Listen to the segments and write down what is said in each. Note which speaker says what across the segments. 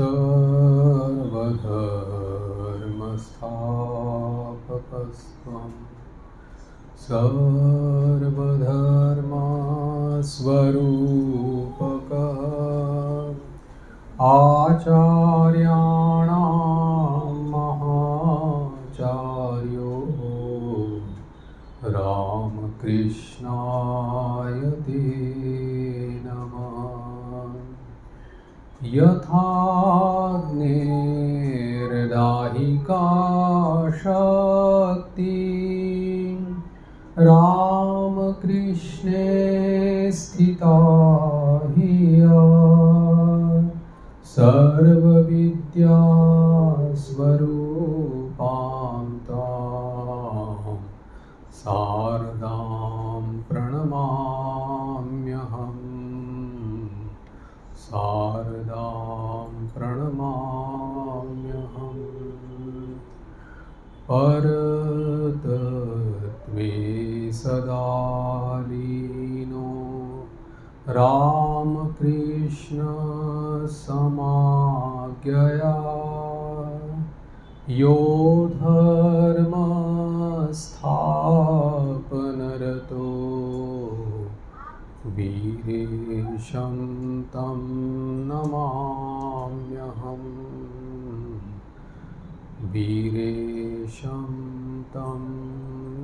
Speaker 1: सर्वधर्मस्थापकस्त्वं सर्वधर्मस्वरूपकः आचार्याणां महाचार्यो रामकृष्णाय ते नमः। यथाग्नेर्दाहिका शक्ति रामकृष्णे स्थिता हिया सर्वविद्यास्वरूपां तां शारदां प्रणमाम्यहम्। शारदां प्रणमाम्यहम्। परतत्त्वे सदा लीनो रामकृष्ण समाज्ञया यो धर्मस्थापनरतो वीरेशं तं नमाम्यहम्। वीरेशं तं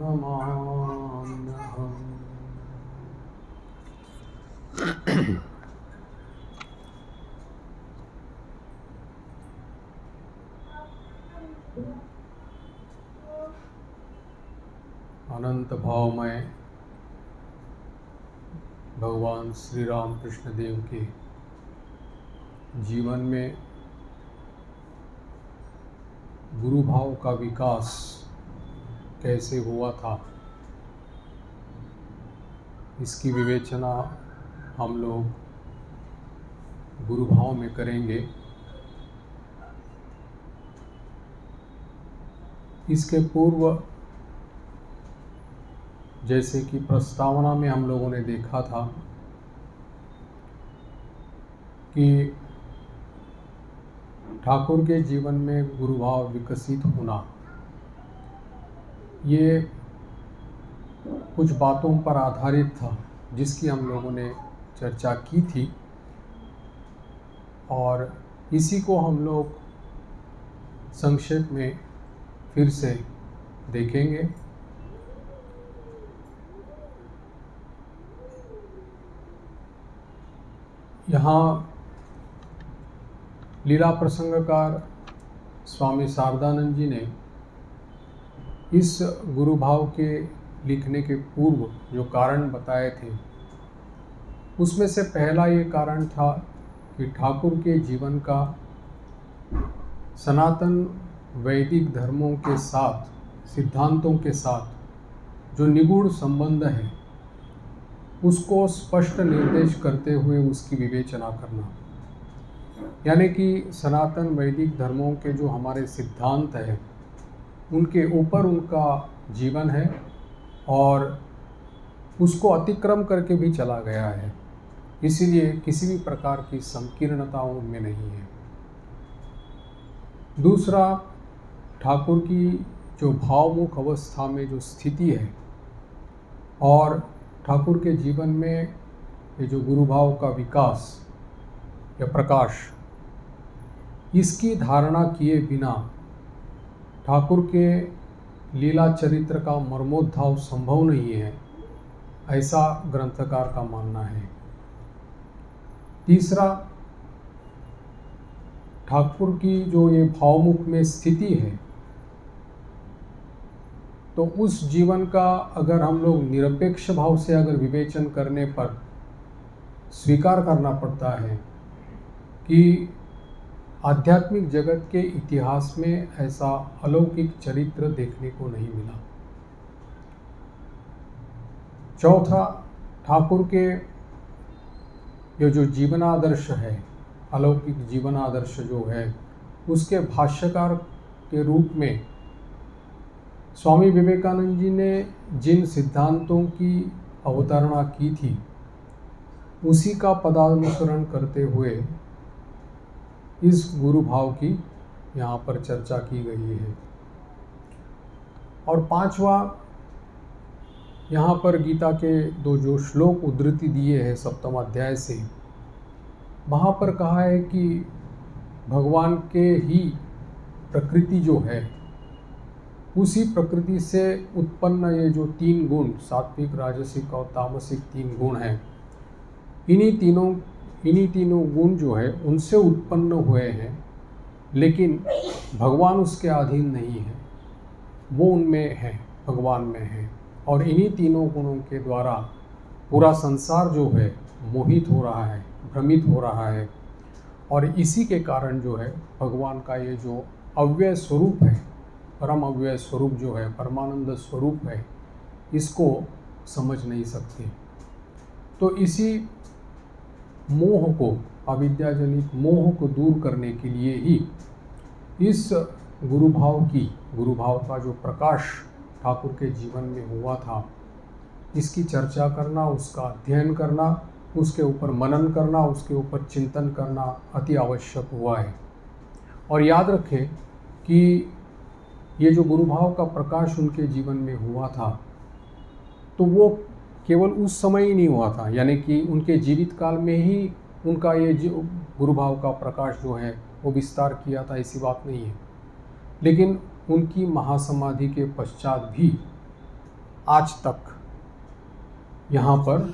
Speaker 1: नमाम्यहम्। अनंत भावमय भगवान श्री राम कृष्ण देव के जीवन में गुरु भाव का विकास कैसे हुआ था, इसकी विवेचना हम लोग गुरु भाव में करेंगे। इसके पूर्व जैसे कि प्रस्तावना में हम लोगों ने देखा था कि ठाकुर के जीवन में गुरुभाव विकसित होना, ये कुछ बातों पर आधारित था जिसकी हम लोगों ने चर्चा की थी, और इसी को हम लोग संक्षेप में फिर से देखेंगे। यहाँ लीला प्रसंगकार स्वामी शारदानंद जी ने इस गुरु भाव के लिखने के पूर्व जो कारण बताए थे, उसमें से पहला ये कारण था कि ठाकुर के जीवन का सनातन वैदिक धर्मों के साथ, सिद्धांतों के साथ जो निगूढ़ संबंध है, उसको स्पष्ट निर्देश करते हुए उसकी विवेचना करना। यानी कि सनातन वैदिक धर्मों के जो हमारे सिद्धांत हैं, उनके ऊपर उनका जीवन है और उसको अतिक्रम करके भी चला गया है, इसीलिए किसी भी प्रकार की संकीर्णता उनमें नहीं है। दूसरा, ठाकुर की जो भावमुख अवस्था में जो स्थिति है और ठाकुर के जीवन में ये जो गुरु भाव का विकास या प्रकाश, इसकी धारणा किए बिना ठाकुर के लीला चरित्र का मर्मोद्धाव संभव नहीं है, ऐसा ग्रंथकार का मानना है। तीसरा, ठाकुर की जो ये भावमुख में स्थिति है, तो उस जीवन का अगर हम लोग निरपेक्ष भाव से अगर विवेचन करने पर स्वीकार करना पड़ता है कि आध्यात्मिक जगत के इतिहास में ऐसा अलौकिक चरित्र देखने को नहीं मिला। चौथा, ठाकुर के ये जो जीवनादर्श है, अलौकिक जीवनादर्श जो है, उसके भाष्यकार के रूप में स्वामी विवेकानंद जी ने जिन सिद्धांतों की अवतारणा की थी, उसी का पदानुसरण करते हुए इस गुरु भाव की यहाँ पर चर्चा की गई है। और पांचवा, यहाँ पर गीता के दो जो श्लोक उद्धृति दिए हैं 7वें अध्याय से, वहाँ पर कहा है कि भगवान के ही प्रकृति जो है, उसी प्रकृति से उत्पन्न ये जो 3 गुण, सात्विक, राजसिक और तामसिक 3 गुण हैं, इन्हीं तीनों गुण जो है उनसे उत्पन्न हुए हैं, लेकिन भगवान उसके अधीन नहीं है, वो उनमें है, भगवान में है। और इन्हीं तीनों गुणों के द्वारा पूरा संसार जो है मोहित हो रहा है, भ्रमित हो रहा है। और इसी के कारण जो है भगवान का ये जो अव्यय स्वरूप है, परम अव्यय स्वरूप जो है, परमानंद स्वरूप है, इसको समझ नहीं सकते। तो इसी मोह को, अविद्याजनित मोह को दूर करने के लिए ही इस गुरु भाव का जो प्रकाश ठाकुर के जीवन में हुआ था, इसकी चर्चा करना, उसका अध्ययन करना, उसके ऊपर मनन करना, उसके ऊपर चिंतन करना अति आवश्यक हुआ है। और याद रखें कि ये जो गुरु भाव का प्रकाश उनके जीवन में हुआ था, तो वो केवल उस समय ही नहीं हुआ था, यानी कि उनके जीवित काल में ही उनका ये जो गुरु भाव का प्रकाश जो है वो विस्तार किया था, ऐसी बात नहीं है। लेकिन उनकी महासमाधि के पश्चात भी आज तक यहाँ पर,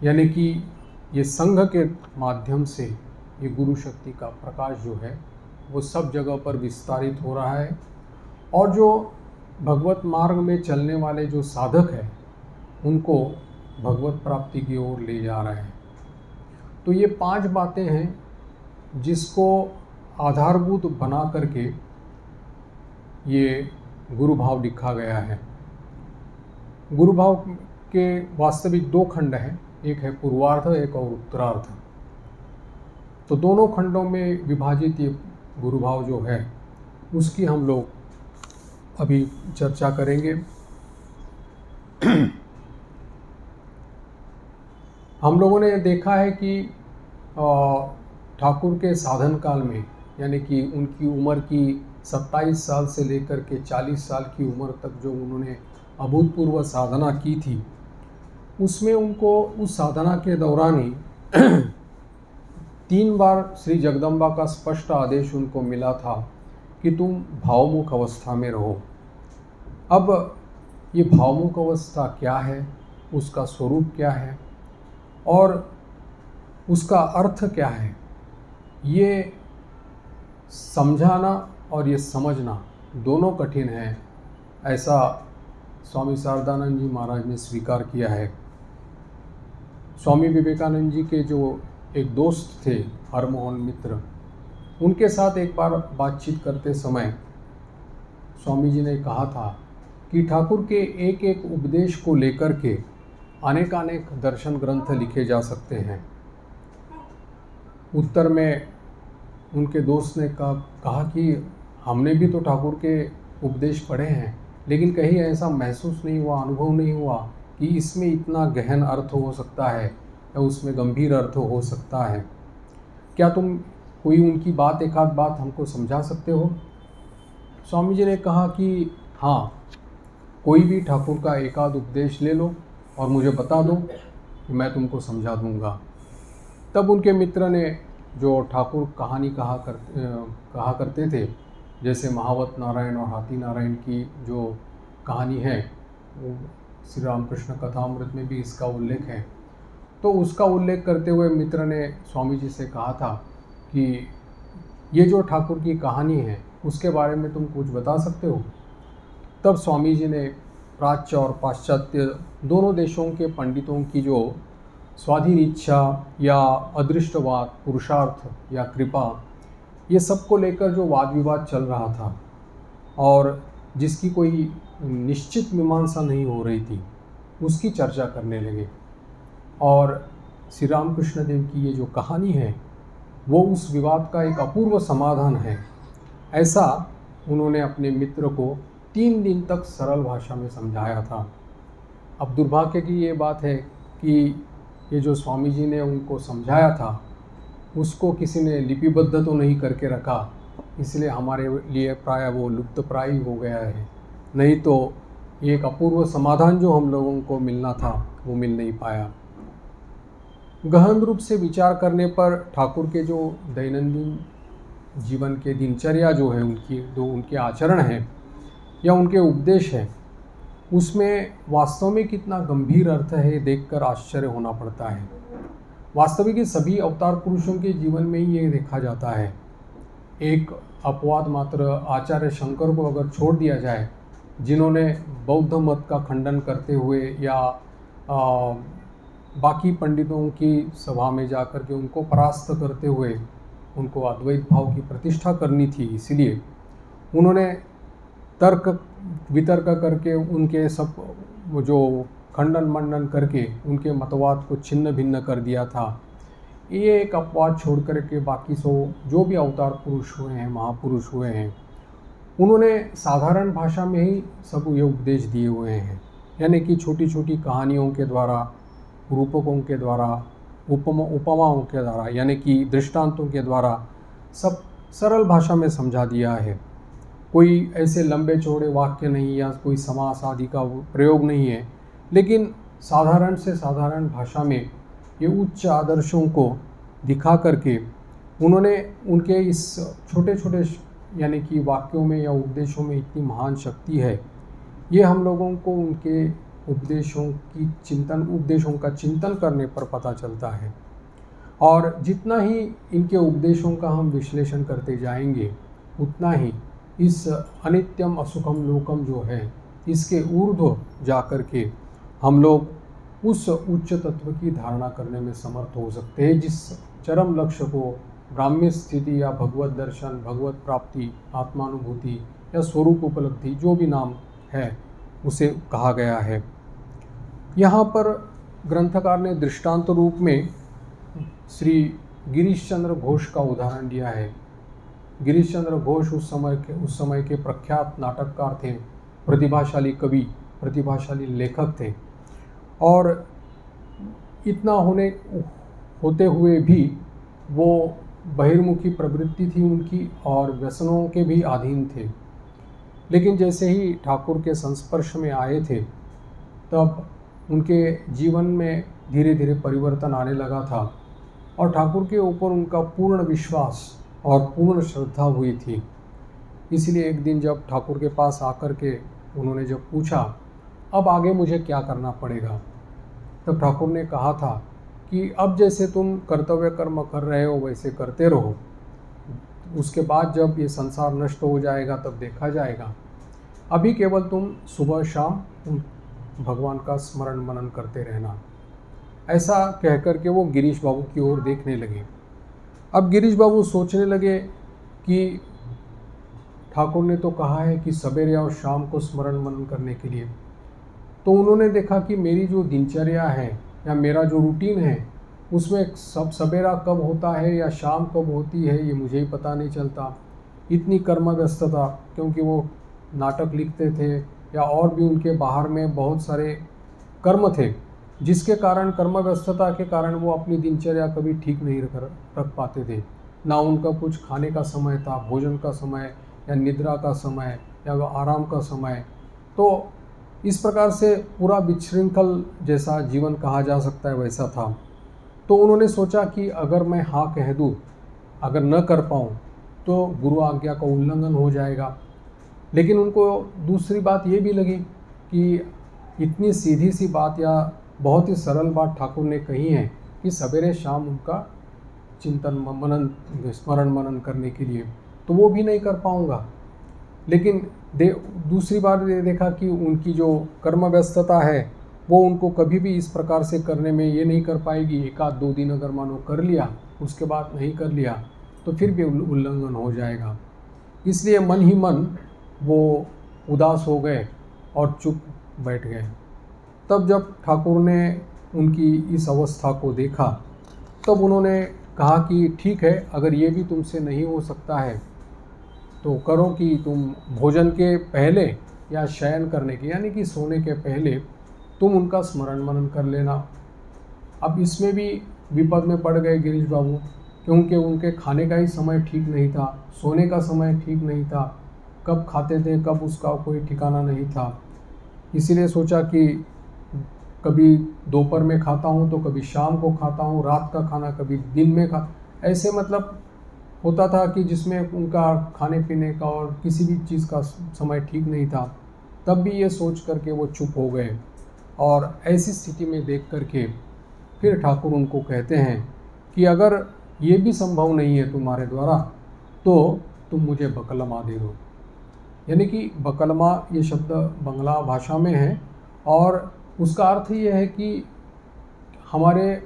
Speaker 1: यानी कि ये संघ के माध्यम से ये गुरु शक्ति का प्रकाश जो है वो सब जगह पर विस्तारित हो रहा है। और जो भगवत मार्ग में चलने वाले जो साधक हैं, उनको भगवत प्राप्ति की ओर ले जा रहे हैं। तो ये 5 बातें हैं जिसको आधारभूत बना करके ये गुरु भाव लिखा गया है। गुरु भाव के वास्तविक 2 खंड हैं, एक है पूर्वार्ध, एक और उत्तरार्ध। तो दोनों खंडों में विभाजित ये गुरु भाव जो है उसकी हम लोग अभी चर्चा करेंगे। हम लोगों ने देखा है कि ठाकुर के साधन काल में, यानी कि उनकी उम्र की 27 साल से लेकर के 40 साल की उम्र तक जो उन्होंने अभूतपूर्व साधना की थी, उसमें उनको उस साधना के दौरान ही 3 बार श्री जगदम्बा का स्पष्ट आदेश उनको मिला था कि तुम भावमुख अवस्था में रहो। अब ये भावमुख अवस्था क्या है, उसका स्वरूप क्या है और उसका अर्थ क्या है, ये समझाना और ये समझना दोनों कठिन है, ऐसा स्वामी शारदानंद जी महाराज ने स्वीकार किया है। स्वामी विवेकानंद जी के जो एक दोस्त थे, हरमोहन मित्र, उनके साथ एक बार बातचीत करते समय स्वामी जी ने कहा था कि ठाकुर के एक एक उपदेश को लेकर के अनेकानेक दर्शन ग्रंथ लिखे जा सकते हैं। उत्तर में उनके दोस्त ने कहा कि हमने भी तो ठाकुर के उपदेश पढ़े हैं, लेकिन कहीं ऐसा महसूस नहीं हुआ, अनुभव नहीं हुआ कि इसमें इतना गहन अर्थ हो सकता है या उसमें गंभीर अर्थ हो सकता है। क्या तुम कोई उनकी बात, एक आध बात हमको समझा सकते हो? स्वामी जी ने कहा कि हाँ, कोई भी ठाकुर का एक आध उपदेश ले लो और मुझे बता दो कि मैं तुमको समझा दूंगा। तब उनके मित्र ने, जो ठाकुर कहानी कहा करते थे, जैसे महावत नारायण और हाथी नारायण की जो कहानी है, वो श्री रामकृष्ण कथामृत में भी इसका उल्लेख है, तो उसका उल्लेख करते हुए मित्र ने स्वामी जी से कहा था कि ये जो ठाकुर की कहानी है उसके बारे में तुम कुछ बता सकते हो? तब स्वामी जी ने प्राच्य और पाश्चात्य दोनों देशों के पंडितों की जो स्वाधीन इच्छा या अदृष्टवाद, पुरुषार्थ या कृपा, ये सब को लेकर जो वाद विवाद चल रहा था और जिसकी कोई निश्चित मीमांसा नहीं हो रही थी, उसकी चर्चा करने लगे। और श्री रामकृष्ण देव की ये जो कहानी है वो उस विवाद का एक अपूर्व समाधान है, ऐसा उन्होंने अपने मित्र को 3 दिन तक सरल भाषा में समझाया था। अब दुर्भाग्य की ये बात है कि ये जो स्वामी जी ने उनको समझाया था, उसको किसी ने लिपिबद्ध तो नहीं करके रखा, इसलिए हमारे लिए प्राय वो लुप्तप्राय हो गया है। नहीं तो एक अपूर्व समाधान जो हम लोगों को मिलना था वो मिल नहीं पाया। गहन रूप से विचार करने पर ठाकुर के जो दैनंदिन जीवन के दिनचर्या जो है, उनके आचरण हैं या उनके उपदेश हैं, उसमें वास्तव में कितना गंभीर अर्थ है देखकर आश्चर्य होना पड़ता है। वास्तविक सभी अवतार पुरुषों के जीवन में ही ये देखा जाता है। एक अपवाद मात्र आचार्य शंकर को अगर छोड़ दिया जाए, जिन्होंने बौद्ध मत का खंडन करते हुए या बाकी पंडितों की सभा में जाकर के उनको परास्त करते हुए उनको अद्वैत भाव की प्रतिष्ठा करनी थी, इसीलिए उन्होंने तर्क वितर्क करके उनके सब जो खंडन मंडन करके उनके मतवाद को छिन्न भिन्न कर दिया था। ये एक अपवाद छोड़ कर के बाकी जो भी अवतार पुरुष हुए हैं, महापुरुष हुए हैं, उन्होंने साधारण भाषा में ही सब ये उपदेश दिए हुए हैं। यानी कि छोटी छोटी कहानियों के द्वारा, रूपकों के द्वारा, उपमाओं के द्वारा, यानी कि दृष्टांतों के द्वारा सब सरल भाषा में समझा दिया है। कोई ऐसे लंबे चौड़े वाक्य नहीं या कोई समास आदि का प्रयोग नहीं है, लेकिन साधारण से साधारण भाषा में ये उच्च आदर्शों को दिखा करके उन्होंने उनके इस छोटे छोटे यानी कि वाक्यों में या उपदेशों में इतनी महान शक्ति है, ये हम लोगों को उनके उपदेशों का चिंतन करने पर पता चलता है। और जितना ही इनके उपदेशों का हम विश्लेषण करते जाएंगे, उतना ही इस अनित्यम असुखम लोकम जो है, इसके ऊर्ध्व जाकर के हम लोग उस उच्च तत्व की धारणा करने में समर्थ हो सकते हैं, जिस चरम लक्ष्य को ब्राह्म्य स्थिति या भगवत दर्शन, भगवत प्राप्ति, आत्मानुभूति या स्वरूप उपलब्धि, जो भी नाम है उसे कहा गया है। यहाँ पर ग्रंथकार ने दृष्टांत रूप में श्री गिरीश चंद्र घोष का उदाहरण दिया है। गिरीश चंद्र घोष उस समय के प्रख्यात नाटककार थे, प्रतिभाशाली कवि, प्रतिभाशाली लेखक थे, और इतना होते हुए भी वो बहिर्मुखी प्रवृत्ति थी उनकी और व्यसनों के भी अधीन थे। लेकिन जैसे ही ठाकुर के संस्पर्श में आए थे, तब उनके जीवन में धीरे धीरे परिवर्तन आने लगा था और ठाकुर के ऊपर उनका पूर्ण विश्वास और पूर्ण श्रद्धा हुई थी। इसलिए एक दिन जब ठाकुर के पास आकर के उन्होंने जब पूछा, अब आगे मुझे क्या करना पड़ेगा, तब ठाकुर ने कहा था कि अब जैसे तुम कर्तव्य कर्म कर रहे हो वैसे करते रहो, उसके बाद जब ये संसार नष्ट हो जाएगा तब देखा जाएगा। अभी केवल तुम सुबह शाम भगवान का स्मरण मनन करते रहना। ऐसा कहकर के वो गिरीश बाबू की ओर देखने लगे। अब गिरीश बाबू सोचने लगे कि ठाकुर ने तो कहा है कि सवेरे और शाम को स्मरण मनन करने के लिए, तो उन्होंने देखा कि मेरी जो दिनचर्या है या मेरा जो रूटीन है उसमें सब सवेरा कब होता है या शाम कब होती है ये मुझे ही पता नहीं चलता। इतनी कर्म व्यस्तता, क्योंकि वो नाटक लिखते थे या और भी उनके बाहर में बहुत सारे कर्म थे, जिसके कारण कर्म व्यस्तता के कारण वो अपनी दिनचर्या कभी ठीक नहीं रख पाते थे। ना उनका कुछ खाने का समय था, भोजन का समय या निद्रा का समय या आराम का समय। तो इस प्रकार से पूरा विशृंखल जैसा जीवन कहा जा सकता है वैसा था। तो उन्होंने सोचा कि अगर मैं हाँ कह दूँ, अगर न कर पाऊँ तो गुरु आज्ञा का उल्लंघन हो जाएगा। लेकिन उनको दूसरी बात ये भी लगी कि इतनी सीधी सी बात या बहुत ही सरल बात ठाकुर ने कही है कि सवेरे शाम उनका चिंतन मनन, स्मरण मनन करने के लिए, तो वो भी नहीं कर पाऊँगा। लेकिन दूसरी बार ये देखा कि उनकी जो कर्म व्यस्तता है वो उनको कभी भी इस प्रकार से करने में ये नहीं कर पाएगी। एक आध दो दिन अगर मानो कर लिया, उसके बाद नहीं कर लिया तो फिर भी उल्लंघन हो जाएगा। इसलिए मन ही मन वो उदास हो गए और चुप बैठ गए। तब जब ठाकुर ने उनकी इस अवस्था को देखा, तब उन्होंने कहा कि ठीक है, अगर ये भी तुमसे नहीं हो सकता है तो करो कि तुम भोजन के पहले या शयन करने के यानी कि सोने के पहले तुम उनका स्मरण मनन कर लेना। अब इसमें भी विपद में पड़ गए गिरीश बाबू क्योंकि उनके खाने का ही समय ठीक नहीं था, सोने का समय ठीक नहीं था, कब खाते थे कब उसका कोई ठिकाना नहीं था। इसीलिए सोचा कि कभी दोपहर में खाता हूँ तो कभी शाम को खाता हूँ, रात का खाना कभी दिन में ऐसे मतलब होता था कि जिसमें उनका खाने पीने का और किसी भी चीज़ का समय ठीक नहीं था। तब भी ये सोच करके वो चुप हो गए और ऐसी स्थिति में देख करके फिर ठाकुर उनको कहते हैं कि अगर ये भी संभव नहीं है तुम्हारे द्वारा तो तुम मुझे बकलमा दे दो। यानी कि बकलमा ये शब्द बंगला भाषा में है और उसका अर्थ ये है कि हमारे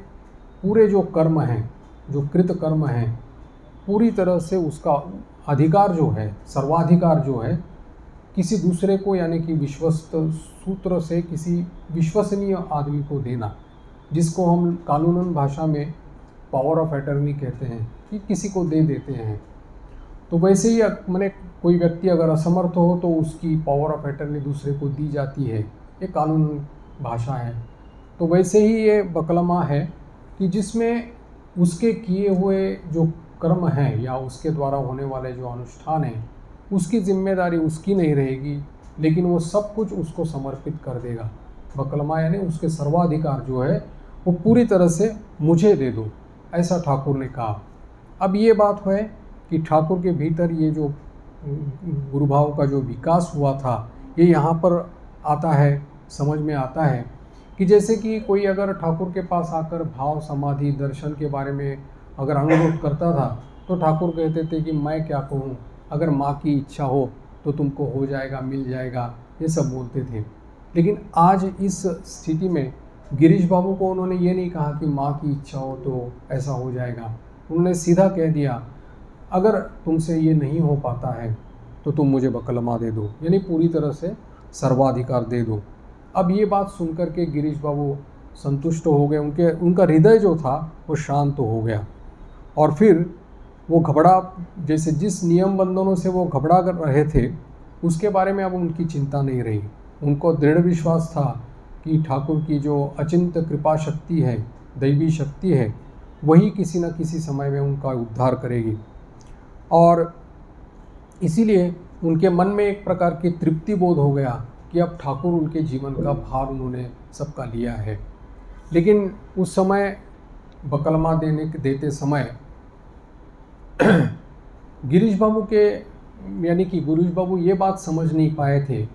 Speaker 1: पूरे जो कर्म हैं, जो कृत कर्म हैं, पूरी तरह से उसका अधिकार जो है, सर्वाधिकार जो है किसी दूसरे को, यानी कि विश्वस्त सूत्र से किसी विश्वसनीय आदमी को देना, जिसको हम कानूनन भाषा में पावर ऑफ अटर्नी कहते हैं, कि किसी को दे देते हैं। तो वैसे ही मैंने कोई व्यक्ति अगर असमर्थ हो तो उसकी पावर ऑफ अटर्नी दूसरे को दी जाती है, ये कानून भाषा है। तो वैसे ही ये बकलमा है कि जिसमें उसके किए हुए जो कर्म हैं या उसके द्वारा होने वाले जो अनुष्ठान हैं, उसकी जिम्मेदारी उसकी नहीं रहेगी, लेकिन वो सब कुछ उसको समर्पित कर देगा। बकलमा यानी उसके सर्वाधिकार जो है वो पूरी तरह से मुझे दे दो, ऐसा ठाकुर ने कहा। अब ये बात है कि ठाकुर के भीतर ये जो गुरु भाव का जो विकास हुआ था, ये यहाँ पर आता है, समझ में आता है कि जैसे कि कोई अगर ठाकुर के पास आकर भाव समाधि दर्शन के बारे में अगर अनुरोध करता था तो ठाकुर कहते थे कि मैं क्या कहूँ, अगर माँ की इच्छा हो तो तुमको हो जाएगा, मिल जाएगा, ये सब बोलते थे। लेकिन आज इस स्थिति में गिरीश बाबू को उन्होंने ये नहीं कहा कि माँ की इच्छा हो तो ऐसा हो जाएगा। उन्होंने सीधा कह दिया, अगर तुमसे ये नहीं हो पाता है तो तुम मुझे बकलमा दे दो, यानी पूरी तरह से सर्वाधिकार दे दो। अब ये बात सुनकर के गिरीश बाबू संतुष्ट हो गए, उनका हृदय जो था वो शांत हो गया। और फिर वो जैसे जिस नियम बंधनों से वो घबरा कर रहे थे, उसके बारे में अब उनकी चिंता नहीं रही। उनको दृढ़ विश्वास था कि ठाकुर की जो अचिंत्य कृपा शक्ति है, दैवी शक्ति है, वही किसी न किसी समय में उनका उद्धार करेगी। और इसीलिए उनके मन में एक प्रकार की तृप्ति बोध हो गया कि अब ठाकुर उनके जीवन का भार उन्होंने सबका लिया है। लेकिन उस समय बकलमा देते समय गिरीश बाबू ये बात समझ नहीं पाए थे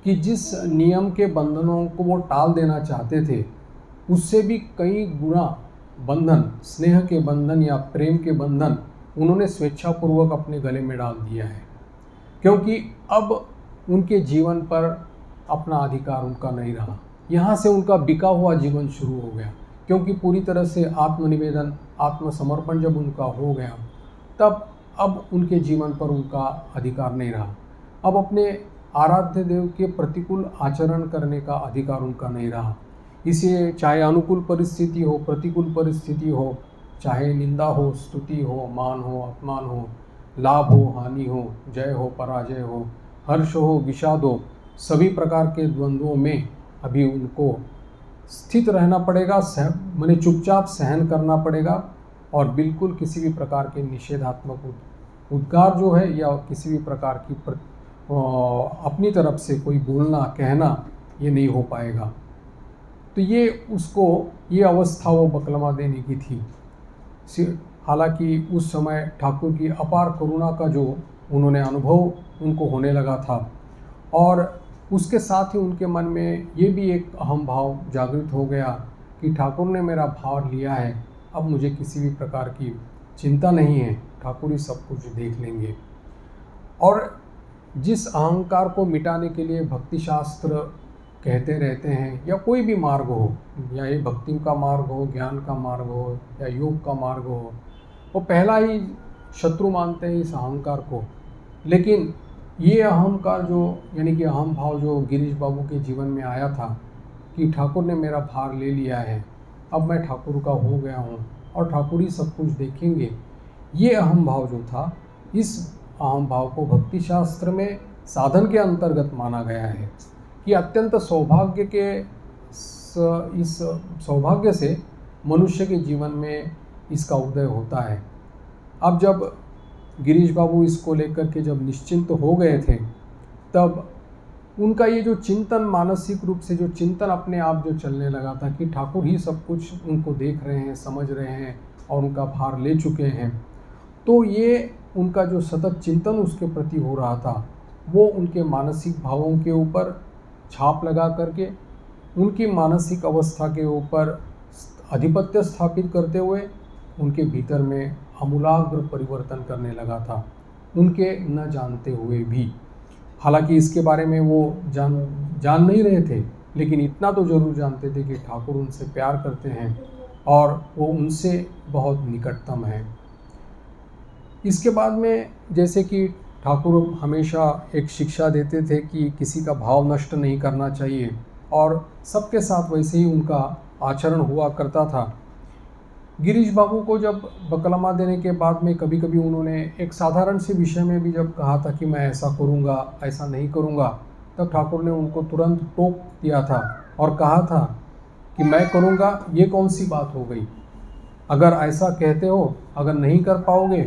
Speaker 1: कि जिस नियम के बंधनों को वो टाल देना चाहते थे, उससे भी कई गुना बंधन, स्नेह के बंधन या प्रेम के बंधन उन्होंने स्वेच्छापूर्वक अपने गले में डाल दिया है। क्योंकि अब उनके जीवन पर अपना अधिकार उनका नहीं रहा, यहाँ से उनका बिका हुआ जीवन शुरू हो गया। क्योंकि पूरी तरह से आत्मनिवेदन, आत्मसमर्पण जब उनका हो गया, तब अब उनके जीवन पर उनका अधिकार नहीं रहा। अब अपने आराध्य देव के प्रतिकूल आचरण करने का अधिकार उनका नहीं रहा। इसलिए चाहे अनुकूल परिस्थिति हो, प्रतिकूल परिस्थिति हो, चाहे निंदा हो, स्तुति हो, मान हो, अपमान हो, लाभ हो, हानि हो, जय हो, पराजय हो, हर्ष हो, विषाद हो, सभी प्रकार के द्वंद्वों में अभी उनको स्थित रहना पड़ेगा, माने चुपचाप सहन करना पड़ेगा। और बिल्कुल किसी भी प्रकार के निषेधात्मक उद्गार जो है या किसी भी प्रकार की अपनी तरफ से कोई बोलना कहना, ये नहीं हो पाएगा। तो ये अवस्था वो बकलमा देने की थी। हालांकि उस समय ठाकुर की अपार करुणा का जो उन्होंने अनुभव उनको होने लगा था, और उसके साथ ही उनके मन में ये भी एक अहम भाव जागृत हो गया कि ठाकुर ने मेरा भार लिया है, अब मुझे किसी भी प्रकार की चिंता नहीं है, ठाकुर ही सब कुछ देख लेंगे। और जिस अहंकार को मिटाने के लिए भक्ति शास्त्र कहते रहते हैं, या कोई भी मार्ग हो, या ये भक्ति का मार्ग हो, ज्ञान का मार्ग हो, या योग का मार्ग हो, वो पहला ही शत्रु मानते हैं इस अहंकार को। लेकिन ये अहंकार जो, यानी कि अहम भाव जो गिरीश बाबू के जीवन में आया था कि ठाकुर ने मेरा भार ले लिया है, अब मैं ठाकुर का हो गया हूँ और ठाकुर ही सब कुछ देखेंगे, ये अहम भाव जो था, इस अहम भाव को भक्ति शास्त्र में साधन के अंतर्गत माना गया है कि अत्यंत इस सौभाग्य से मनुष्य के जीवन में इसका उदय होता है। अब जब गिरीश बाबू इसको लेकर के जब निश्चिंत हो गए थे, तब उनका ये जो चिंतन, मानसिक रूप से जो चिंतन अपने आप जो चलने लगा था कि ठाकुर ही सब कुछ उनको देख रहे हैं, समझ रहे हैं और उनका भार ले चुके हैं, तो ये उनका जो सतत चिंतन उसके प्रति हो रहा था, वो उनके मानसिक भावों के ऊपर छाप लगा करके उनकी मानसिक अवस्था के ऊपर आधिपत्य स्थापित करते हुए उनके भीतर में आमूलाग्र परिवर्तन करने लगा था, उनके न जानते हुए भी। हालांकि इसके बारे में वो जान नहीं रहे थे, लेकिन इतना तो ज़रूर जानते थे कि ठाकुर उनसे प्यार करते हैं और वो उनसे बहुत निकटतम है। इसके बाद में जैसे कि ठाकुर हमेशा एक शिक्षा देते थे कि किसी का भाव नष्ट नहीं करना चाहिए, और सबके साथ वैसे ही उनका आचरण हुआ करता था। गिरीश बाबू को जब बकलमा देने के बाद में कभी कभी उन्होंने एक साधारण से विषय में भी जब कहा था कि मैं ऐसा करूँगा, ऐसा नहीं करूँगा, तब ठाकुर ने उनको तुरंत टोक दिया था और कहा था कि मैं करूँगा, ये कौन सी बात हो गई? अगर ऐसा कहते हो, अगर नहीं कर पाओगे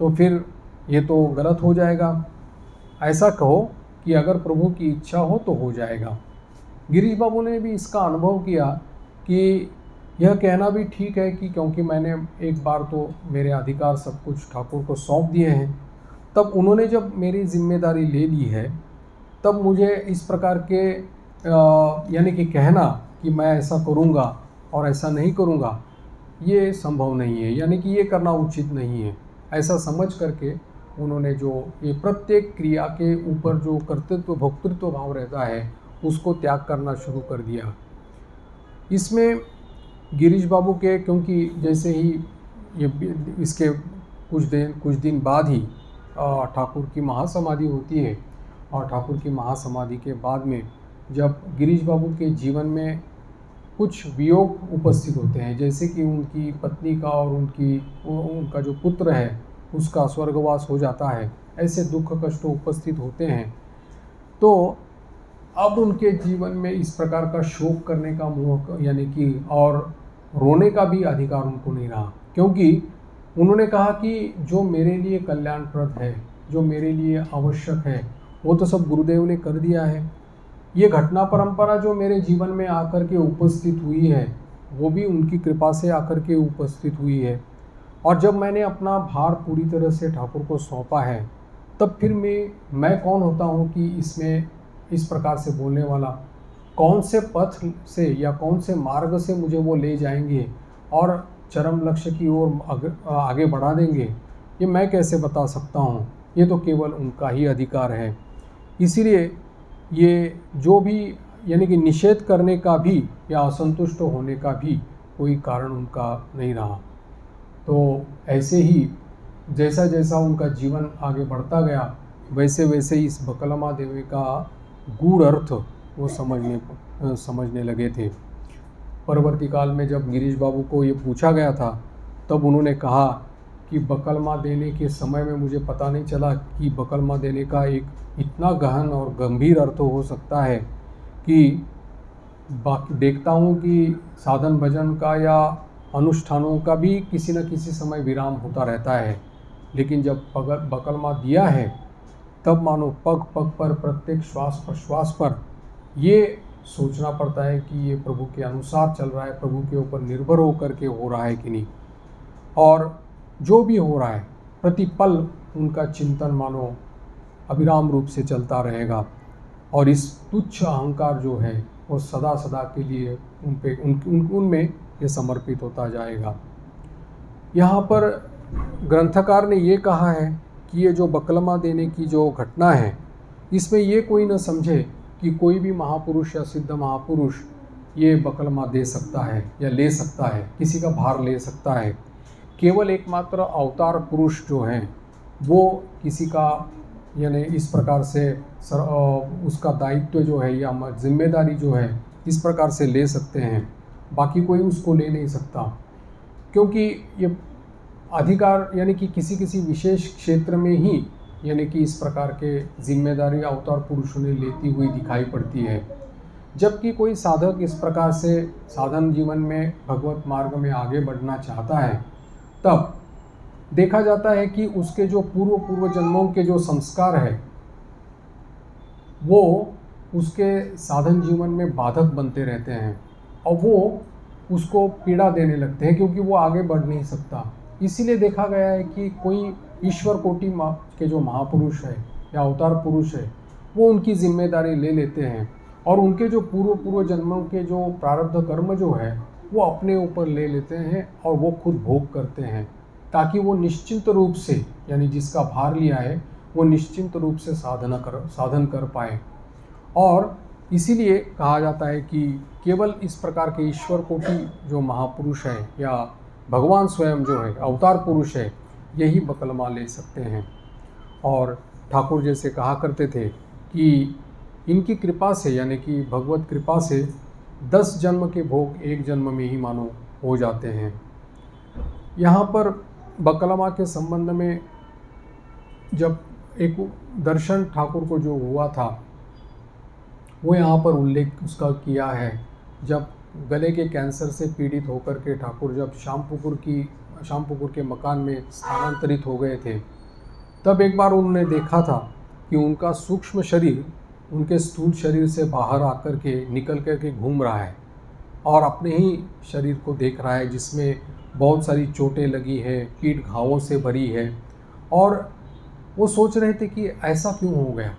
Speaker 1: तो फिर ये तो गलत हो जाएगा। ऐसा कहो कि अगर प्रभु की इच्छा हो तो हो जाएगा। गिरीश बाबू ने भी इसका अनुभव किया कि यह कहना भी ठीक है कि क्योंकि मैंने एक बार तो मेरे अधिकार सब कुछ ठाकुर को सौंप दिए हैं, तब उन्होंने जब मेरी जिम्मेदारी ले ली है, तब मुझे इस प्रकार के यानी कि कहना कि मैं ऐसा करूँगा और ऐसा नहीं करूँगा, ये संभव नहीं है, यानी कि ये करना उचित नहीं है। ऐसा समझ करके उन्होंने जो ये प्रत्येक क्रिया के ऊपर जो कर्तृत्व भोक्तृत्व भाव रहता है उसको त्याग करना शुरू कर दिया। इसमें गिरीश बाबू के, क्योंकि जैसे ही ये इसके कुछ दिन बाद ही ठाकुर की महासमाधि होती है, और ठाकुर की महासमाधि के बाद में जब गिरीश बाबू के जीवन में कुछ वियोग उपस्थित होते हैं, जैसे कि उनकी पत्नी का और उनका जो पुत्र है उसका स्वर्गवास हो जाता है, ऐसे दुख कष्ट उपस्थित होते हैं, तो अब उनके जीवन में इस प्रकार का शोक करने का मोह, यानी कि और रोने का भी अधिकार उनको नहीं रहा, क्योंकि उन्होंने कहा कि जो मेरे लिए कल्याणप्रद है, जो मेरे लिए आवश्यक है, वो तो सब गुरुदेव ने कर दिया है। ये घटना परंपरा जो मेरे जीवन में आकर के उपस्थित हुई है, वो भी उनकी कृपा से आकर के उपस्थित हुई है, और जब मैंने अपना भार पूरी तरह से ठाकुर को सौंपा है, तब फिर मैं कौन होता हूँ कि इसमें इस प्रकार से बोलने वाला, कौन से पथ से या कौन से मार्ग से मुझे वो ले जाएंगे और चरम लक्ष्य की ओर आगे बढ़ा देंगे, ये मैं कैसे बता सकता हूँ? ये तो केवल उनका ही अधिकार है। इसीलिए ये जो भी, यानी कि निषेध करने का भी या असंतुष्ट होने का भी कोई कारण उनका नहीं रहा। तो ऐसे ही जैसा जैसा उनका जीवन आगे बढ़ता गया, वैसे वैसे इस बकलमा देवी का गूढ़ अर्थ वो समझने लगे थे। परवर्ती काल में जब गिरीश बाबू को ये पूछा गया था, तब उन्होंने कहा कि बकलमा देने के समय में मुझे पता नहीं चला कि बकलमा देने का एक इतना गहन और गंभीर अर्थ हो सकता है कि बाकी देखता हूँ कि साधन भजन का या अनुष्ठानों का भी किसी न किसी समय विराम होता रहता है, लेकिन जब बकलमा दिया है, तब मानो पग पग पर, प्रत्येक श्वास प्रश्वास पर ये सोचना पड़ता है कि ये प्रभु के अनुसार चल रहा है, प्रभु के ऊपर निर्भर होकर के हो रहा है कि नहीं, और जो भी हो रहा है प्रतिपल उनका चिंतन मानो अविराम रूप से चलता रहेगा, और इस तुच्छ अहंकार जो है वो सदा सदा के लिए उनमें ये समर्पित होता जाएगा। यहाँ पर ग्रंथकार ने ये कहा है कि ये जो बकलमा देने की जो घटना है, इसमें ये कोई न समझे कि कोई भी महापुरुष या सिद्ध महापुरुष ये बकलमा दे सकता है या ले सकता है, किसी का भार ले सकता है। केवल एकमात्र अवतार पुरुष जो हैं वो किसी का, यानी इस प्रकार से उसका दायित्व जो है या जिम्मेदारी जो है इस प्रकार से ले सकते हैं, बाकी कोई उसको ले नहीं सकता, क्योंकि ये अधिकार यानी कि किसी विशेष क्षेत्र में ही, यानी कि इस प्रकार के जिम्मेदारी अवतार पुरुषों ने लेती हुई दिखाई पड़ती है। जबकि कोई साधक इस प्रकार से साधन जीवन में भगवत मार्ग में आगे बढ़ना चाहता है, तब देखा जाता है कि उसके जो पूर्व पूर्व जन्मों के जो संस्कार है वो उसके साधन जीवन में बाधक बनते रहते हैं और वो उसको पीड़ा देने लगते हैं, क्योंकि वो आगे बढ़ नहीं सकता। इसीलिए देखा गया है कि कोई ईश्वर कोटि के जो महापुरुष है या अवतार पुरुष है वो उनकी जिम्मेदारी ले लेते हैं और उनके जो पूर्व पूर्व जन्मों के जो प्रारब्ध कर्म जो है वो अपने ऊपर ले लेते हैं और वो खुद भोग करते हैं, ताकि वो निश्चिंत रूप से, यानी जिसका भार लिया है वो निश्चिंत रूप से साधन कर पाए। और इसीलिए कहा जाता है कि केवल इस प्रकार के ईश्वर कोटि जो महापुरुष है या भगवान स्वयं जो है अवतार पुरुष है, यही बकलमा ले सकते हैं। और ठाकुर जैसे कहा करते थे कि इनकी कृपा से, यानी कि भगवत कृपा से 10 जन्म के भोग एक जन्म में ही मानो हो जाते हैं। यहाँ पर बकलमा के संबंध में जब एक दर्शन ठाकुर को जो हुआ था वो यहाँ पर उल्लेख उसका किया है। जब गले के कैंसर से पीड़ित होकर के ठाकुर जब श्यामपुकुर के मकान में स्थानांतरित हो गए थे, तब एक बार उन्होंने देखा था कि उनका सूक्ष्म शरीर उनके स्थूल शरीर से बाहर आकर के निकल कर के घूम रहा है और अपने ही शरीर को देख रहा है, जिसमें बहुत सारी चोटें लगी है, पीठ घावों से भरी है। और वो सोच रहे थे कि ऐसा क्यों हो गया।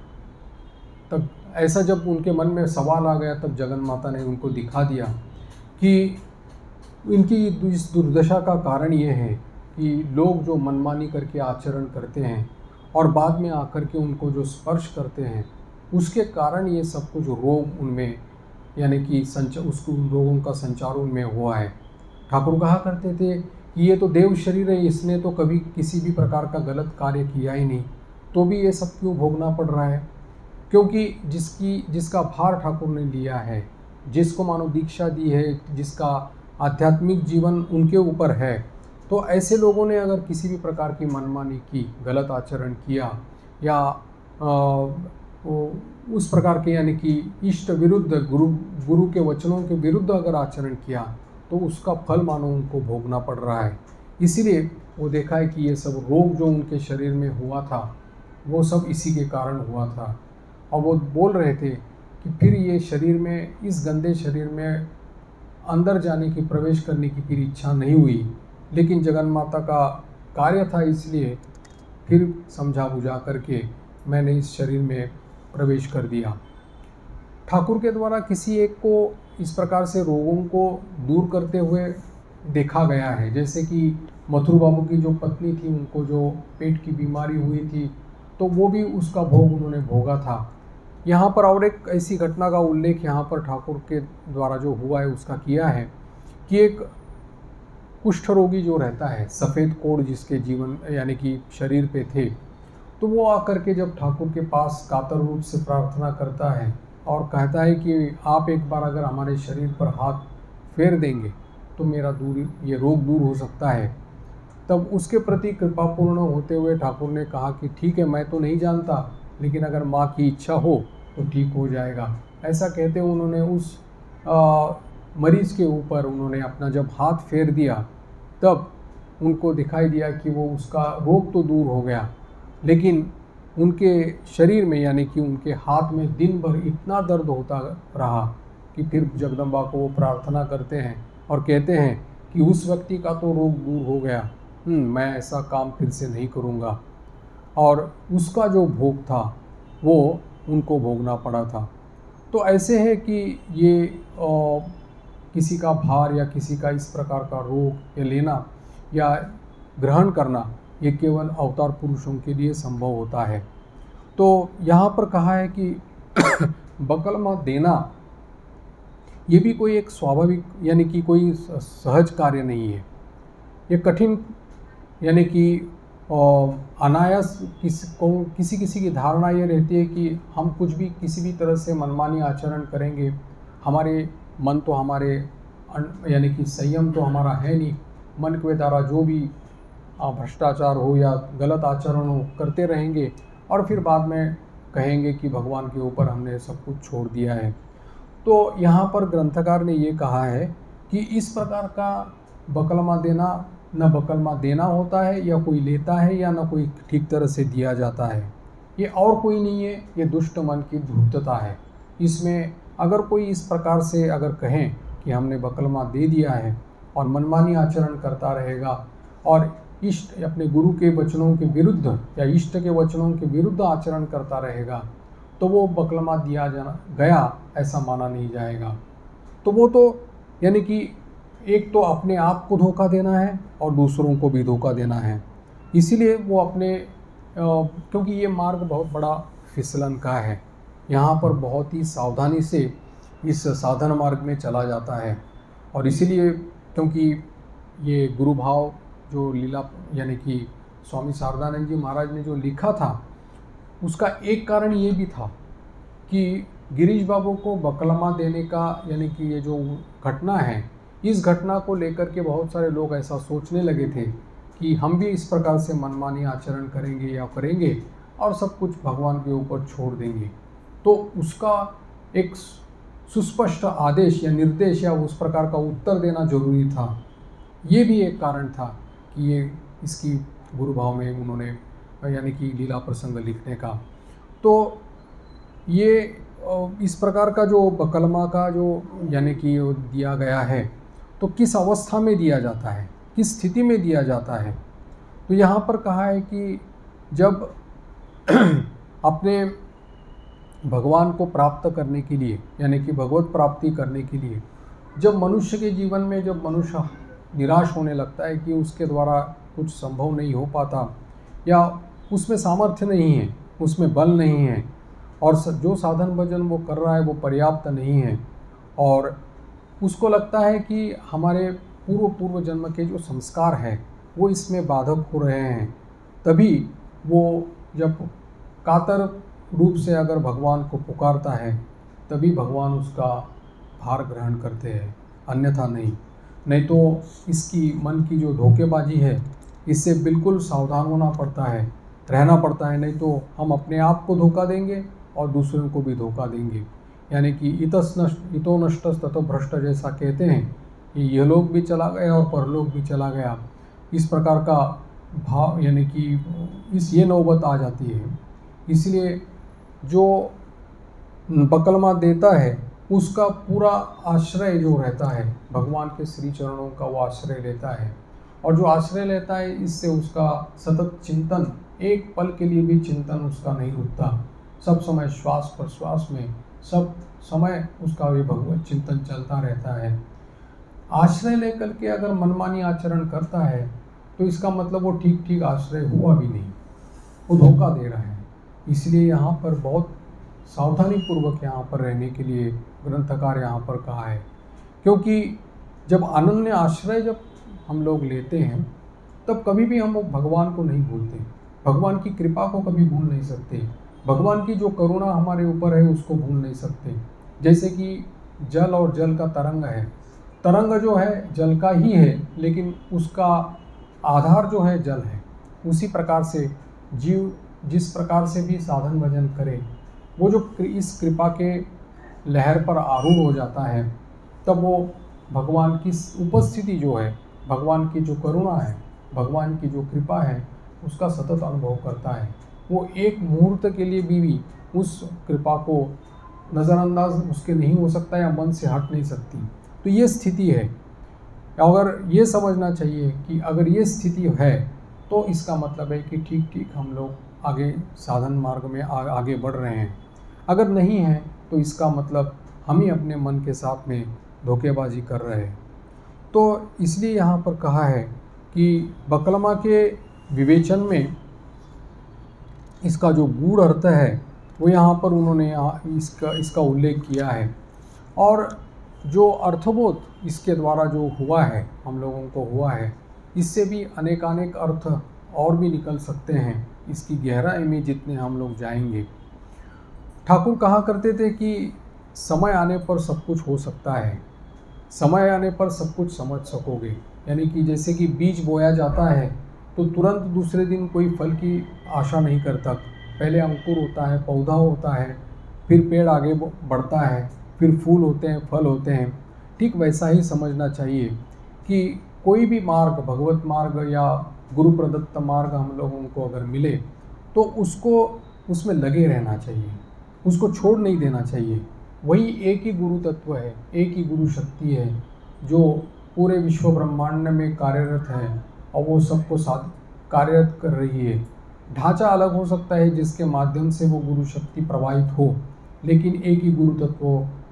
Speaker 1: तब ऐसा जब उनके मन में सवाल आ गया, तब जगन माता ने उनको दिखा दिया कि इनकी इस दुर्दशा का कारण ये है कि लोग जो मनमानी करके आचरण करते हैं और बाद में आकर के उनको जो स्पर्श करते हैं, उसके कारण ये सब कुछ रोग उनमें, यानी कि उन रोगों का संचार उनमें हुआ है। ठाकुर कहा करते थे कि ये तो देव शरीर है, इसने तो कभी किसी भी प्रकार का गलत कार्य किया ही नहीं, तो भी ये सब क्यों भोगना पड़ रहा है। क्योंकि जिसका भार ठाकुर ने लिया है, जिसको मानो दीक्षा दी है, जिसका आध्यात्मिक जीवन उनके ऊपर है, तो ऐसे लोगों ने अगर किसी भी प्रकार की मनमानी की, गलत आचरण किया या उस प्रकार के, यानी कि इष्ट विरुद्ध, गुरु के वचनों के विरुद्ध अगर आचरण किया, तो उसका फल मानो उनको भोगना पड़ रहा है। इसीलिए वो देखा है कि ये सब रोग जो उनके शरीर में हुआ था वो सब इसी के कारण हुआ था। और वो बोल रहे थे कि फिर ये शरीर में, इस गंदे शरीर में अंदर जाने की, प्रवेश करने की फिर इच्छा नहीं हुई, लेकिन जगन माता का कार्य था, इसलिए फिर समझा बुझा करके मैंने इस शरीर में प्रवेश कर दिया। ठाकुर के द्वारा किसी एक को इस प्रकार से रोगों को दूर करते हुए देखा गया है। जैसे कि मथुर बाबू की जो पत्नी थी, उनको जो पेट की बीमारी हुई थी, तो वो भी उसका भोग उन्होंने भोगा था। यहाँ पर और एक ऐसी घटना का उल्लेख यहाँ पर ठाकुर के द्वारा जो हुआ है उसका किया है कि एक कुष्ठ रोगी जो रहता है, सफ़ेद कोढ़ जिसके जीवन, यानी कि शरीर पे थे, तो वो आकर के जब ठाकुर के पास कातर रूप से प्रार्थना करता है और कहता है कि आप एक बार अगर हमारे शरीर पर हाथ फेर देंगे तो मेरा ये रोग दूर हो सकता है। तब उसके प्रति कृपापूर्ण होते हुए ठाकुर ने कहा कि ठीक है, मैं तो नहीं जानता, लेकिन अगर माँ की इच्छा हो तो ठीक हो जाएगा। ऐसा कहते हुए उन्होंने उस मरीज़ के ऊपर उन्होंने अपना जब हाथ फेर दिया, तब उनको दिखाई दिया कि वो उसका रोग तो दूर हो गया, लेकिन उनके शरीर में, यानी कि उनके हाथ में दिन भर इतना दर्द होता रहा कि फिर जगदम्बा को वो प्रार्थना करते हैं और कहते हैं कि उस व्यक्ति का तो रोग दूर हो गया, मैं ऐसा काम फिर से नहीं करूँगा। और उसका जो भोग था वो उनको भोगना पड़ा था। तो ऐसे है कि ये किसी का भार या किसी का इस प्रकार का रोग या लेना या ग्रहण करना, ये केवल अवतार पुरुषों के लिए संभव होता है। तो यहाँ पर कहा है कि बकलमा देना ये भी कोई एक स्वाभाविक, यानी कि कोई सहज कार्य नहीं है। ये कठिन, यानी कि अनायास किसी की धारणा ये रहती है कि हम कुछ भी किसी भी तरह से मनमानी आचरण करेंगे, हमारे मन तो हमारे, यानी कि संयम तो हमारा है नहीं, मन के द्वारा जो भी भ्रष्टाचार हो या गलत आचरण हो करते रहेंगे और फिर बाद में कहेंगे कि भगवान के ऊपर हमने सब कुछ छोड़ दिया है। तो यहाँ पर ग्रंथकार ने ये कहा है कि इस प्रकार का बकलमा देना न बकलमा देना होता है या कोई लेता है या न कोई ठीक तरह से दिया जाता है। ये और कोई नहीं है, ये दुष्ट मन की धूर्तता है। इसमें अगर कोई इस प्रकार से अगर कहें कि हमने बकलमा दे दिया है और मनमानी आचरण करता रहेगा और इष्ट अपने गुरु के वचनों के विरुद्ध या इष्ट के वचनों के विरुद्ध आचरण करता रहेगा, तो वो बकलमा दिया जाना गया ऐसा माना नहीं जाएगा। तो वो तो यानी कि एक तो अपने आप को धोखा देना है और दूसरों को भी धोखा देना है। इसीलिए वो अपने क्योंकि ये मार्ग बहुत बड़ा फिसलन का है, यहाँ पर बहुत ही सावधानी से इस साधन मार्ग में चला जाता है। और इसीलिए क्योंकि ये गुरु भाव जो लीला यानी कि स्वामी शारदानंद जी महाराज ने जो लिखा था, उसका एक कारण ये भी था कि गिरीश बाबू को बकलमा देने का यानी कि ये जो घटना है, इस घटना को लेकर के बहुत सारे लोग ऐसा सोचने लगे थे कि हम भी इस प्रकार से मनमानी आचरण करेंगे या करेंगे और सब कुछ भगवान के ऊपर छोड़ देंगे। तो उसका एक सुस्पष्ट आदेश या निर्देश या उस प्रकार का उत्तर देना जरूरी था। ये भी एक कारण था कि ये इसकी गुरु भाव में उन्होंने यानी कि लीला प्रसंग लिखने का। तो ये इस प्रकार का जो बकलमा का जो यानी कि दिया गया है, तो किस अवस्था में दिया जाता है, किस स्थिति में दिया जाता है। तो यहाँ पर कहा है कि जब अपने भगवान को प्राप्त करने के लिए यानी कि भगवत प्राप्ति करने के लिए जब मनुष्य के जीवन में जब मनुष्य निराश होने लगता है कि उसके द्वारा कुछ संभव नहीं हो पाता या उसमें सामर्थ्य नहीं है, उसमें बल नहीं है और जो साधन भजन वो कर रहा है वो पर्याप्त नहीं है और उसको लगता है कि हमारे पूर्व जन्म के जो संस्कार हैं वो इसमें बाधक हो रहे हैं, तभी वो जब कातर रूप से अगर भगवान को पुकारता है तभी भगवान उसका भार ग्रहण करते हैं, अन्यथा नहीं तो इसकी मन की जो धोखेबाजी है इससे बिल्कुल सावधान होना पड़ता है, रहना पड़ता है, नहीं तो हम अपने आप को धोखा देंगे और दूसरों को भी धोखा देंगे। यानी कि इतो नष्टस ततो भ्रष्ट जैसा कहते हैं कि यह लोग भी चला गया और परलोक भी चला गया, इस प्रकार का भाव यानी कि ये नौबत आ जाती है। इसलिए जो बकलमा देता है उसका पूरा आश्रय जो रहता है भगवान के श्री चरणों का, वो आश्रय लेता है और जो आश्रय लेता है इससे उसका सतत चिंतन, एक पल के लिए भी चिंतन उसका नहीं रुकता, सब समय श्वास प्रश्वास में सब समय उसका भी भगवत चिंतन चलता रहता है। आश्रय लेकर के अगर मनमानी आचरण करता है तो इसका मतलब वो ठीक आश्रय हुआ भी नहीं, वो धोखा दे रहा है। इसलिए यहाँ पर बहुत सावधानी पूर्वक यहाँ पर रहने के लिए ग्रंथकार यहाँ पर कहा है, क्योंकि जब अनन्य आश्रय जब हम लोग लेते हैं तब कभी भी हम भगवान को नहीं भूलते, भगवान की कृपा को कभी भूल नहीं सकते, भगवान की जो करुणा हमारे ऊपर है उसको भूल नहीं सकते। जैसे कि जल और जल का तरंग है, तरंग जो है जल का ही है लेकिन उसका आधार जो है जल है। उसी प्रकार से जीव जिस प्रकार से भी साधन भजन करे, वो जो इस कृपा के लहर पर आरूढ़ हो जाता है तब वो भगवान की उपस्थिति जो है, भगवान की जो करुणा है, भगवान की जो कृपा है उसका सतत अनुभव करता है। वो एक मुहूर्त के लिए भी उस कृपा को नज़रअंदाज उसके नहीं हो सकता या मन से हट नहीं सकती। तो ये स्थिति है। अगर ये समझना चाहिए कि अगर ये स्थिति है तो इसका मतलब है कि ठीक हम लोग आगे साधन मार्ग में आगे बढ़ रहे हैं। अगर नहीं है तो इसका मतलब हम ही अपने मन के साथ में धोखेबाजी कर रहे हैं। तो इसलिए यहाँ पर कहा है कि बकलमा के विवेचन में इसका जो गूढ़ अर्थ है वो यहाँ पर उन्होंने इसका उल्लेख किया है और जो अर्थबोध इसके द्वारा जो हुआ है, हम लोगों को हुआ है, इससे भी अनेकानेक अर्थ और भी निकल सकते हैं इसकी गहराई में जितने हम लोग जाएंगे। ठाकुर कहा करते थे कि समय आने पर सब कुछ हो सकता है, समय आने पर सब कुछ समझ सकोगे। यानी कि जैसे कि बीज बोया जाता है तो तुरंत दूसरे दिन कोई फल की आशा नहीं करता, पहले अंकुर होता है, पौधा होता है, फिर पेड़ आगे बढ़ता है, फिर फूल होते हैं, फल होते हैं। ठीक वैसा ही समझना चाहिए कि कोई भी मार्ग, भगवत मार्ग या गुरु प्रदत्त मार्ग हम लोगों को अगर मिले तो उसको उसमें लगे रहना चाहिए, उसको छोड़ नहीं देना चाहिए। वही एक ही गुरु तत्व है, एक ही गुरु शक्ति है जो पूरे विश्व ब्रह्मांड में कार्यरत है और वो सबको साथ कार्यरत कर रही है। ढांचा अलग हो सकता है जिसके माध्यम से वो गुरु शक्ति प्रवाहित हो, लेकिन एक ही गुरु तत्व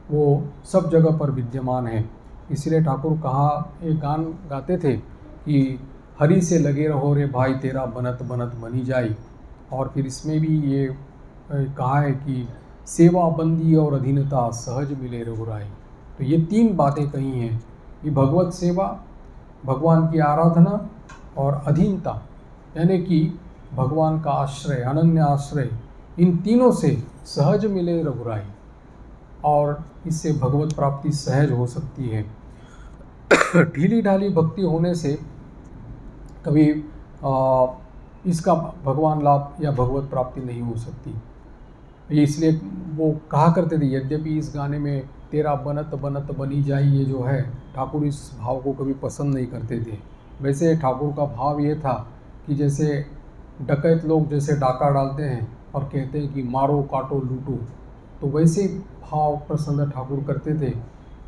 Speaker 1: वो सब जगह पर विद्यमान है। इसलिए ठाकुर एक गान गाते थे कि हरि से लगे रहो रे भाई तेरा बनत बनत बनी जाए। और फिर इसमें भी ये कहा है कि सेवा बंदी और अधीनता सहज मिले रघुराई। तो ये 3 बातें कही हैं कि भगवत सेवा, भगवान की आराधना और अधीनता, यानी कि भगवान का आश्रय, अनन्य आश्रय, इन तीनों से सहज मिले रघुराई और इससे भगवत प्राप्ति सहज हो सकती है। ढीली ढाली भक्ति होने से कभी इसका भगवान लाभ या भगवत प्राप्ति नहीं हो सकती। इसलिए वो कहा करते थे, यद्यपि इस गाने में तेरा बनत बनत बनी जाए, ये जो है ठाकुर इस भाव को कभी पसंद नहीं करते थे। वैसे ठाकुर का भाव ये था कि जैसे डकैत लोग जैसे डाका डालते हैं और कहते हैं कि मारो काटो लूटो, तो वैसे भाव प्रसन्न ठाकुर करते थे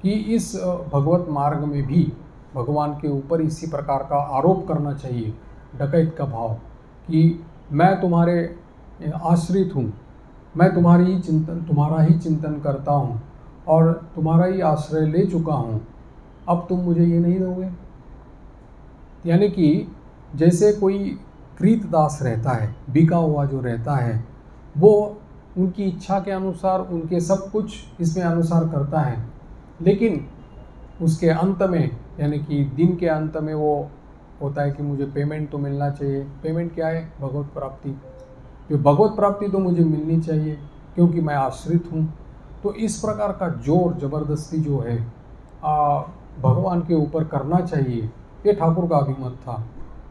Speaker 1: कि इस भगवत मार्ग में भी भगवान के ऊपर इसी प्रकार का आरोप करना चाहिए, डकैत का भाव, कि मैं तुम्हारे आश्रित हूँ, मैं तुम्हारा ही चिंतन करता हूँ और तुम्हारा ही आश्रय ले चुका हूँ, अब तुम मुझे ये नहीं दोगे। यानी कि जैसे कोई कृतदास रहता है, बिका हुआ जो रहता है, वो उनकी इच्छा के अनुसार उनके सब कुछ इसमें अनुसार करता है, लेकिन उसके अंत में, यानी कि दिन के अंत में वो होता है कि मुझे पेमेंट तो मिलना चाहिए। पेमेंट क्या है? भगवत प्राप्ति। तो भगवत प्राप्ति तो मुझे मिलनी चाहिए क्योंकि मैं आश्रित हूँ। तो इस प्रकार का जोर ज़बरदस्ती जो है भगवान के ऊपर करना चाहिए, ये ठाकुर का अभिमत था।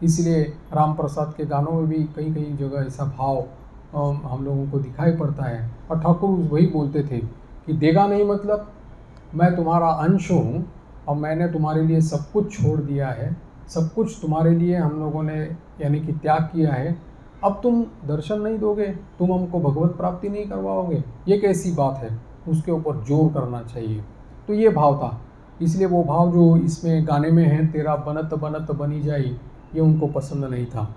Speaker 1: इसलिए राम प्रसाद के गानों में भी कई कई जगह ऐसा भाव हम लोगों को दिखाई पड़ता है। और ठाकुर वही बोलते थे कि देगा नहीं मतलब मैं तुम्हारा अंश हूँ और मैंने तुम्हारे लिए सब कुछ छोड़ दिया है, सब कुछ तुम्हारे लिए हम लोगों ने यानी कि त्याग किया है, अब तुम दर्शन नहीं दोगे, तुम हमको भगवत प्राप्ति नहीं करवाओगे, ये कैसी बात है? उसके ऊपर जोर करना चाहिए। तो ये भाव था। इसलिए वो भाव जो इसमें गाने में है, तेरा बनत बनत बनी जाई, ये उनको पसंद नहीं था।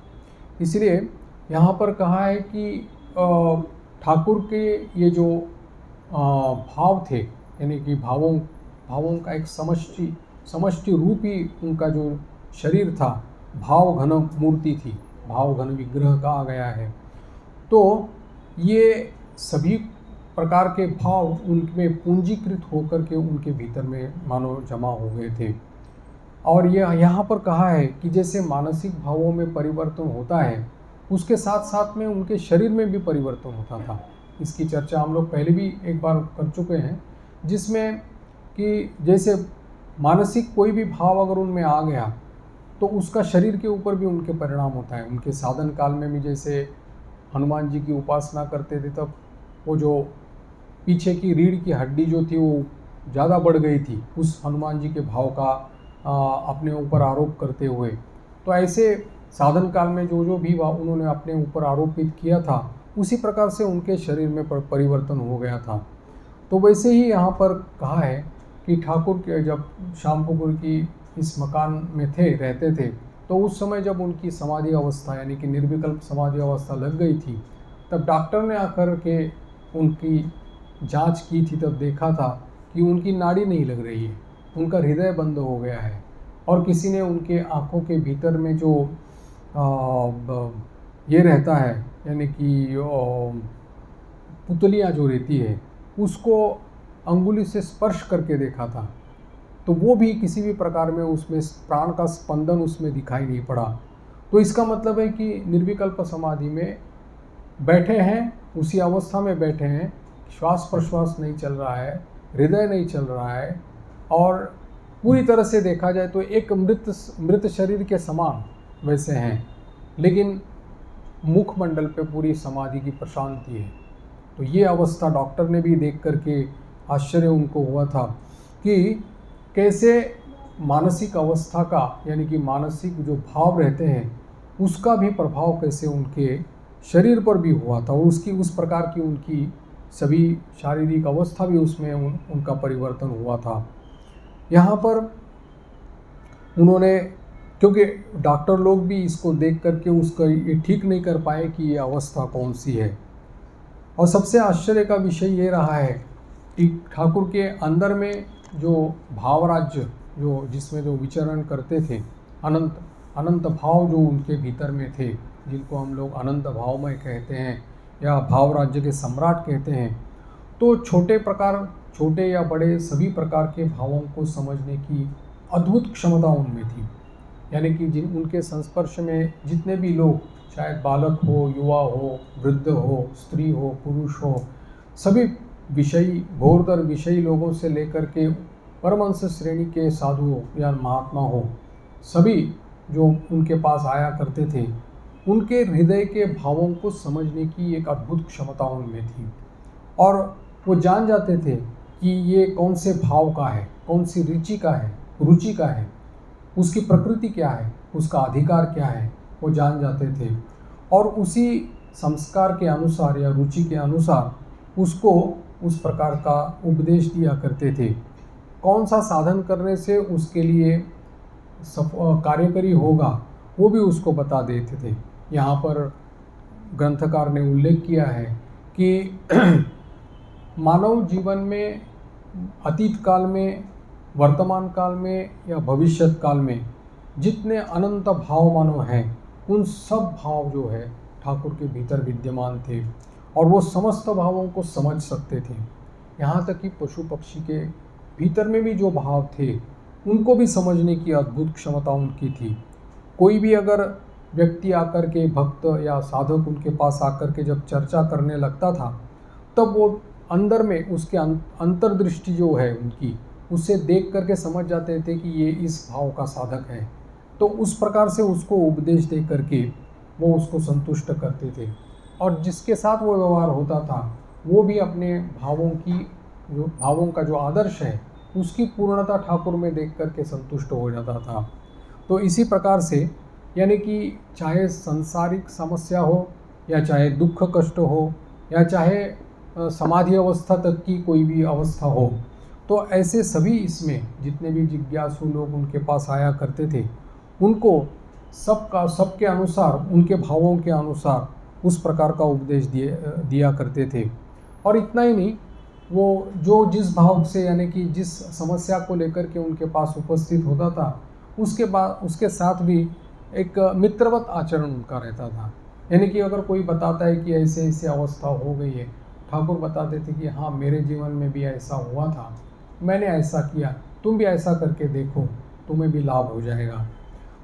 Speaker 1: इसलिए यहाँ पर कहा है कि ठाकुर के ये जो भाव थे, यानी कि भावों का एक समष्टि रूप ही उनका जो शरीर था, भाव घन मूर्ति थी, भाव घन विग्रह कहा गया है। तो ये सभी प्रकार के भाव उनमें पूंजीकृत होकर के उनके भीतर में मानो जमा हो गए थे। और ये यहाँ पर कहा है कि जैसे मानसिक भावों में परिवर्तन होता है, उसके साथ साथ में उनके शरीर में भी परिवर्तन होता था। इसकी चर्चा हम लोग पहले भी एक बार कर चुके हैं, जिसमें कि जैसे मानसिक कोई भी भाव अगर उनमें आ गया तो उसका शरीर के ऊपर भी उनके परिणाम होता है। उनके साधन काल में भी जैसे हनुमान जी की उपासना करते थे, तब वो जो पीछे की रीढ़ की हड्डी जो थी वो ज़्यादा बढ़ गई थी उस हनुमान जी के भाव का अपने ऊपर आरोप करते हुए। तो ऐसे साधन काल में जो भी भाव उन्होंने अपने ऊपर आरोपित किया था, उसी प्रकार से उनके शरीर में परिवर्तन हो गया था। तो वैसे ही यहाँ पर कहा है कि ठाकुर के जब श्यामपुकुर की इस मकान में रहते थे, तो उस समय जब उनकी समाधि अवस्था यानी कि निर्विकल्प समाधि अवस्था लग गई थी, तब डॉक्टर ने आकर के उनकी जांच की थी। तब देखा था कि उनकी नाड़ी नहीं लग रही है, उनका हृदय बंद हो गया है। और किसी ने उनके आँखों के भीतर में जो ये रहता है यानी कि पुतलियाँ जो रहती है, उसको अंगुली से स्पर्श करके देखा था, तो वो भी किसी भी प्रकार में उसमें प्राण का स्पंदन उसमें दिखाई नहीं पड़ा। तो इसका मतलब है कि निर्विकल्प समाधि में बैठे हैं, उसी अवस्था में बैठे हैं, श्वास प्रश्वास नहीं चल रहा है, हृदय नहीं चल रहा है, और पूरी तरह से देखा जाए तो एक मृत शरीर के समान वैसे हैं, लेकिन मुखमंडल पे पूरी समाधि की प्रशांति है। तो ये अवस्था डॉक्टर ने भी देख करके आश्चर्य उनको हुआ था कि कैसे मानसिक अवस्था का, यानी कि मानसिक जो भाव रहते हैं उसका भी प्रभाव कैसे उनके शरीर पर भी हुआ था, और उसकी उस प्रकार की उनकी सभी शारीरिक अवस्था भी उसमें उनका परिवर्तन हुआ था। यहाँ पर उन्होंने, क्योंकि डॉक्टर लोग भी इसको देख करके उसका ये ठीक नहीं कर पाए कि ये अवस्था कौन सी है। और सबसे आश्चर्य का विषय ये रहा है कि ठाकुर के अंदर में जो भावराज्य, जो जिसमें जो विचरण करते थे, अनंत अनंत भाव जो उनके भीतर में थे, जिनको हम लोग अनंत भावमय कहते हैं या भाव राज्य के सम्राट कहते हैं, तो छोटे या बड़े सभी प्रकार के भावों को समझने की अद्भुत क्षमता उनमें थी। यानी कि जिन उनके संस्पर्श में जितने भी लोग, चाहे बालक हो, युवा हो, वृद्ध हो, स्त्री हो, पुरुष हो, सभी विषयी, घोरतर विषयी लोगों से लेकर के परमहंस श्रेणी के साधु हो या महात्मा हो, सभी जो उनके पास आया करते थे, उनके हृदय के भावों को समझने की एक अद्भुत क्षमता उनमें थी। और वो जान जाते थे कि ये कौन से भाव का है, कौन सी रुचि का है, उसकी प्रकृति क्या है, उसका अधिकार क्या है, वो जान जाते थे। और उसी संस्कार के अनुसार या रुचि के अनुसार उसको उस प्रकार का उपदेश दिया करते थे। कौन सा साधन करने से उसके लिए कार्यकरी होगा, वो भी उसको बता देते थे। यहाँ पर ग्रंथकार ने उल्लेख किया है कि मानव जीवन में अतीत काल में, वर्तमान काल में या भविष्यत काल में जितने अनंत भाव मानव हैं, उन सब भाव जो है ठाकुर के भीतर विद्यमान थे, और वो समस्त भावों को समझ सकते थे। यहाँ तक कि पशु पक्षी के भीतर में भी जो भाव थे उनको भी समझने की अद्भुत क्षमता उनकी थी। कोई भी अगर व्यक्ति आकर के, भक्त या साधक उनके पास आकर के जब चर्चा करने लगता था, तब वो अंदर में उसके अंतर्दृष्टि जो है उनकी, उसे देख करके समझ जाते थे कि ये इस भाव का साधक है। तो उस प्रकार से उसको उपदेश दे करके वो उसको संतुष्ट करते थे, और जिसके साथ वो व्यवहार होता था वो भी अपने भावों का जो आदर्श है उसकी पूर्णता ठाकुर में देख करके संतुष्ट हो जाता था। तो इसी प्रकार से, यानी कि चाहे सांसारिक समस्या हो, या चाहे दुख कष्ट हो, या चाहे समाधि अवस्था तक की कोई भी अवस्था हो, तो ऐसे सभी इसमें जितने भी जिज्ञासु लोग उनके पास आया करते थे, उनको सबके अनुसार, उनके भावों के अनुसार उस प्रकार का उपदेश दिया करते थे। और इतना ही नहीं, वो जो जिस भाव से, यानी कि जिस समस्या को लेकर के उनके पास उपस्थित होता था, उसके साथ भी एक मित्रवत आचरण उनका रहता था। यानी कि अगर कोई बताता है कि ऐसे ऐसे अवस्था हो गई है, ठाकुर बताते थे कि हाँ, मेरे जीवन में भी ऐसा हुआ था, मैंने ऐसा किया, तुम भी ऐसा करके देखो, तुम्हें भी लाभ हो जाएगा।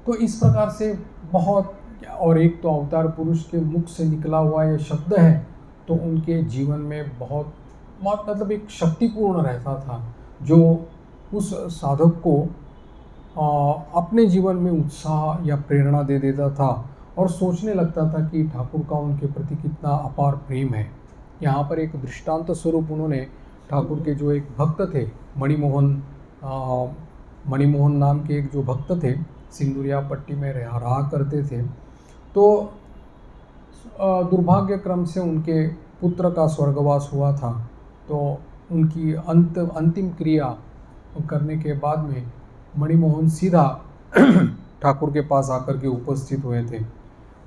Speaker 1: तो इस प्रकार से बहुत, और एक तो अवतार पुरुष के मुख से निकला हुआ ये शब्द है, तो उनके जीवन में बहुत मतलब एक शक्तिपूर्ण रहता था, जो उस साधक को अपने जीवन में उत्साह या प्रेरणा दे देता था, और सोचने लगता था कि ठाकुर का उनके प्रति कितना अपार प्रेम है। यहाँ पर एक दृष्टांत स्वरूप उन्होंने ठाकुर के जो एक भक्त थे, मणिमोहन नाम के एक जो भक्त थे, सिंदुरिया पट्टी में रहा करते थे, तो दुर्भाग्य क्रम से उनके पुत्र का स्वर्गवास हुआ था। तो उनकी अंतिम क्रिया करने के बाद में मणिमोहन सीधा ठाकुर के पास आकर के उपस्थित हुए थे।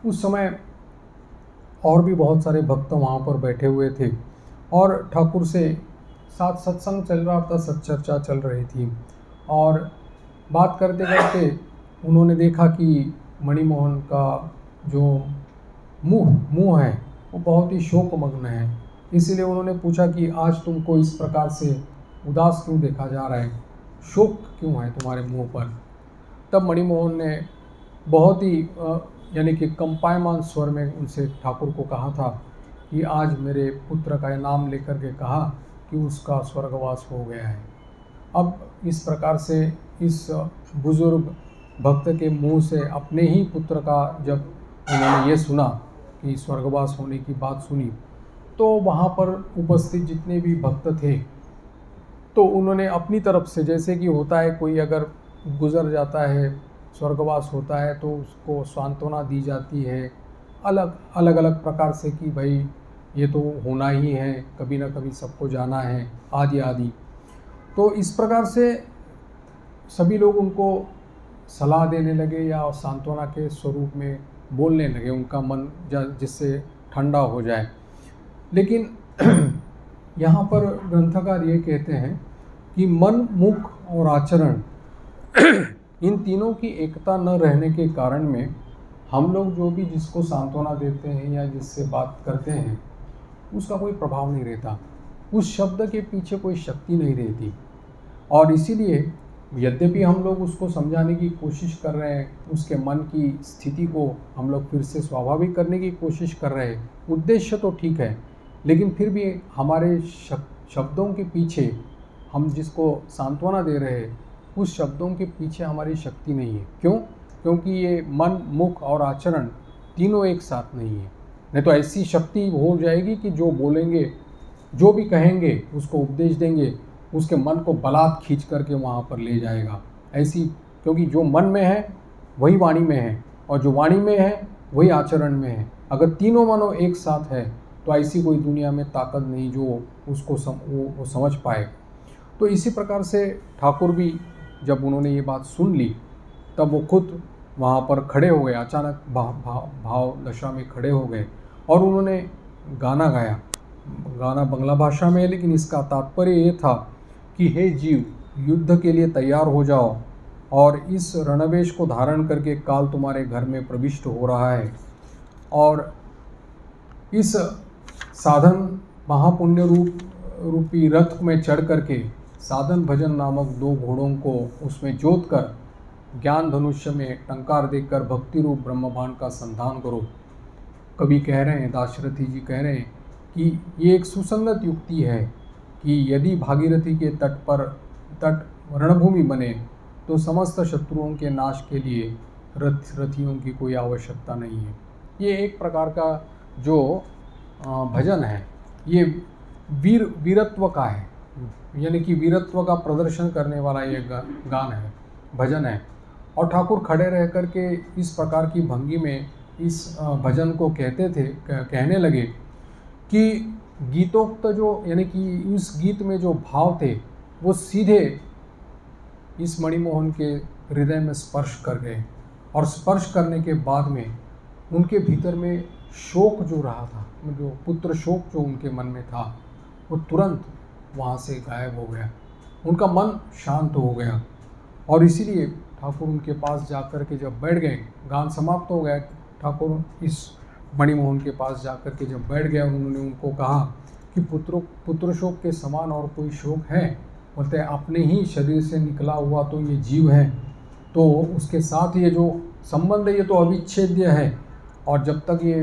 Speaker 1: उस समय और भी बहुत सारे भक्त वहाँ पर बैठे हुए थे, और ठाकुर से साथ सत्संग चल रहा था, सत्चर्चा चल रही थी। और बात करते करते उन्होंने देखा कि मणिमोहन का जो मुंह है वो बहुत ही शोकमग्न है। इसीलिए उन्होंने पूछा कि आज तुमको इस प्रकार से उदास क्यों देखा जा रहा है, शोक क्यों है तुम्हारे मुंह पर। तब मणिमोहन ने बहुत ही यानी कि कंपायमान स्वर में उनसे ठाकुर को कहा था कि आज मेरे पुत्र का नाम लेकर के कहा कि उसका स्वर्गवास हो गया है। अब इस प्रकार से इस बुजुर्ग भक्त के मुंह से अपने ही पुत्र का जब उन्होंने ये सुना कि स्वर्गवास होने की बात सुनी, तो वहाँ पर उपस्थित जितने भी भक्त थे, तो उन्होंने अपनी तरफ से, जैसे कि होता है कोई अगर गुज़र जाता है, स्वर्गवास होता है, तो उसको सांत्वना दी जाती है अलग अलग अलग प्रकार से कि भाई ये तो होना ही है, कभी ना कभी सबको जाना है, आदि आदि। तो इस प्रकार से सभी लोग उनको सलाह देने लगे या सांत्वना के स्वरूप में बोलने लगे, उनका मन जिससे ठंडा हो जाए। लेकिन यहाँ पर ग्रंथकार ये कहते हैं कि मन, मुख और आचरण इन तीनों की एकता न रहने के कारण में हम लोग जो भी जिसको सांत्वना देते हैं या जिससे बात करते हैं उसका कोई प्रभाव नहीं रहता, उस शब्द के पीछे कोई शक्ति नहीं रहती। और इसीलिए यद्यपि हम लोग उसको समझाने की कोशिश कर रहे हैं, उसके मन की स्थिति को हम लोग फिर से स्वाभाविक करने की कोशिश कर रहे हैं, उद्देश्य तो ठीक है, लेकिन फिर भी हमारे शब्दों के पीछे, हम जिसको सांत्वना दे रहे हैं उस शब्दों के पीछे हमारी शक्ति नहीं है। क्यों? क्योंकि ये मन, मुख और आचरण तीनों एक साथ नहीं है। नहीं तो ऐसी शक्ति हो जाएगी कि जो बोलेंगे, जो भी कहेंगे, उसको उपदेश देंगे, उसके मन को बलात् खींच करके वहाँ पर ले जाएगा। ऐसी, क्योंकि जो मन में है वही वाणी में है और जो वाणी में है वही आचरण में है। अगर तीनों मनों एक साथ है तो ऐसी कोई दुनिया में ताकत नहीं जो उसको वो समझ पाए। तो इसी प्रकार से ठाकुर भी जब उन्होंने ये बात सुन ली तब वो खुद वहाँ पर खड़े हो गए, अचानक भाव दशा में खड़े हो गए और उन्होंने गाना गाया। गाना बंगला भाषा में है, लेकिन इसका तात्पर्य ये था कि हे जीव, युद्ध के लिए तैयार हो जाओ और इस रणवेश को धारण करके काल तुम्हारे घर में प्रविष्ट हो रहा है। और इस साधन महापुण्य रूपी रथ में चढ़ करके साधन भजन नामक 2 घोड़ों को उसमें जोत कर ज्ञान धनुष्य में टंकार देकर भक्ति रूप ब्रह्मभान का संधान करो। कवि कह रहे हैं, दाशरथी जी कह रहे हैं कि ये एक सुसंगत युक्ति है कि यदि भागीरथी के तट रणभूमि बने तो समस्त शत्रुओं के नाश के लिए रथियों की कोई आवश्यकता नहीं है। ये एक प्रकार का जो भजन है ये वीरत्व का है, यानी कि वीरत्व का प्रदर्शन करने वाला ये गान है, भजन है। और ठाकुर खड़े रह कर के इस प्रकार की भंगी में इस भजन को कहने लगे कि गीतोक्त जो, यानी कि इस गीत में जो भाव थे वो सीधे इस मणिमोहन के हृदय में स्पर्श कर गए। और स्पर्श करने के बाद में उनके भीतर में शोक जो रहा था, जो पुत्र शोक जो उनके मन में था, वो तुरंत वहाँ से गायब हो गया। उनका मन शांत हो गया। और इसीलिए ठाकुर उनके पास जाकर के जब बैठ गए, गान समाप्त हो गया, ठाकुर इस मणिमोहन के पास जाकर के जब बैठ गया, उन्होंने उनको कहा कि पुत्र शोक के समान और कोई शोक है? बोलते अपने ही शरीर से निकला हुआ तो ये जीव है, तो उसके साथ ये जो संबंध है ये तो अविच्छेद्य है, और जब तक ये